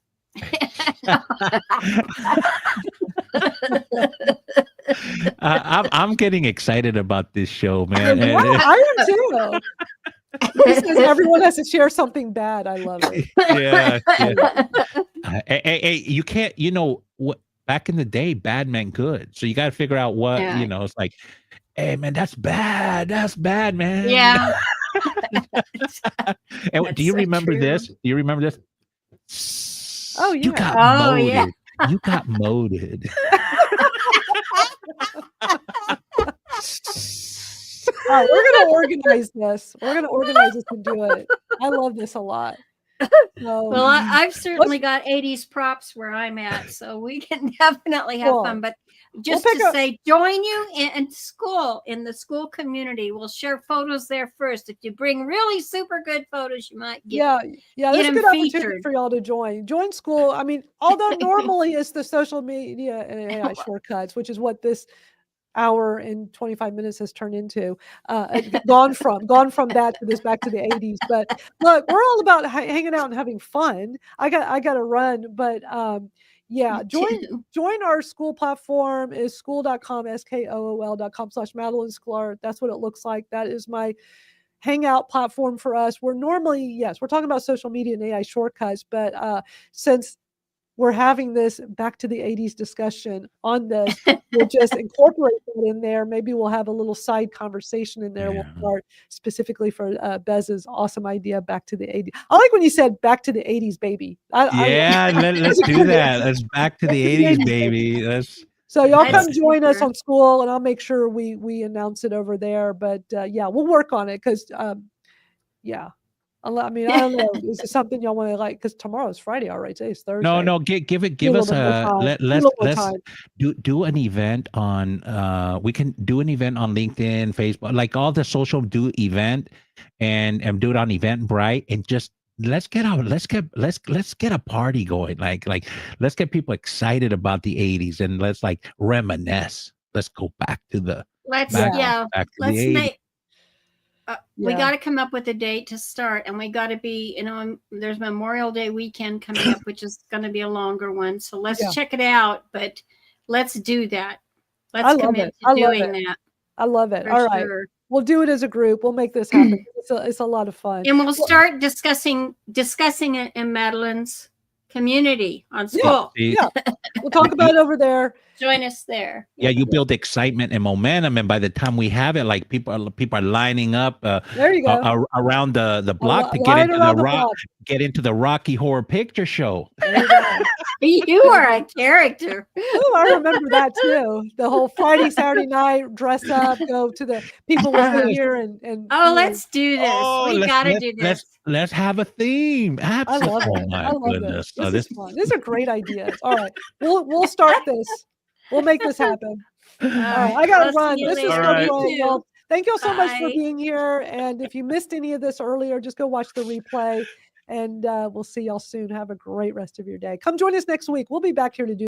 I'm getting excited about this show, man.
Yeah, I am too. He says everyone has to share something bad. I love it.
Yeah. Hey, you can't, what, back in the day, bad meant good. So you got to figure out what,
Yeah.
it's like, hey, man, that's bad. That's bad, man.
Yeah.
And
That's
do you
so
remember
true.
this? Do you remember this?
Oh,
You
yeah.
got
Oh,
moded.
yeah.
You got moded.
All right, we're gonna organize this. We're gonna organize this and do it. I love this a lot. So,
Well, I've certainly got 80s props where I'm at, so we can definitely have
Cool.
fun. But just
pick
to
up-
say, join you in school, in the school community. We'll share photos there first. If you bring really super good photos, you might get
yeah, this is a
them
good opportunity
featured.
for y'all to join school. I mean, although normally it's the social media and AI shortcuts, which is what this hour and 25 minutes has turned into, gone from that to this back to the 80s. But look, we're all about hanging out and having fun. I got to run, but yeah, join our school platform is school.com, skool.com/Madalyn Sklar. That's what it looks like. That is my hangout platform for us. We're normally, yes, we're talking about social media and AI shortcuts, but since we're having this back to the 80s discussion on this, we'll just incorporate that in there. Maybe we'll have a little side conversation in there. We'll start specifically for Bez's awesome idea, back to the 80s. I like when you said back to the 80s, baby.
Yeah, let's do that. Let's back to the 80s, baby.
So y'all
That's
come join us
super.
on school, and I'll make sure we announce it over there. But yeah, we'll work on it because yeah. I mean, I don't know. Is it something y'all want to like? Because tomorrow's Friday, all right? Today's Thursday.
No, give us let's do an event on we can do an event on LinkedIn, Facebook, like all the social do event and do it on Eventbrite and just let's get a party going. Like let's get people excited about the 80s and let's like reminisce. Let's go back to the back to the 80s.
We got to come up with a date to start, and we got to be, there's Memorial Day weekend coming up, which is going to be a longer one. So let's check it out, but let's do that. Let's commit to doing that.
I love it.
For
All right.
sure.
We'll do it as a group. We'll make this happen. It's a lot of fun.
And we'll start discussing it in Madalyn's community on school.
Yeah. We'll talk about it over there.
Join us there.
Yeah, you build excitement and momentum, and by the time we have it, like people are lining up
there you go.
Around the block to get into get into the Rocky Horror Picture Show.
You are a character.
Oh, I remember that too. The whole Friday, Saturday night, dress up, go to the people within here and
let's do this. We gotta do this.
Let's have a theme.
Absolutely.
I love it.
This is fun. These are great ideas. All right. We'll start this. We'll make this happen. All right. I gotta run. This is fun. Well, thank you all so much for being here. And if you missed any of this earlier, just go watch the replay. And we'll see y'all soon. Have a great rest of your day. Come join us next week. We'll be back here to do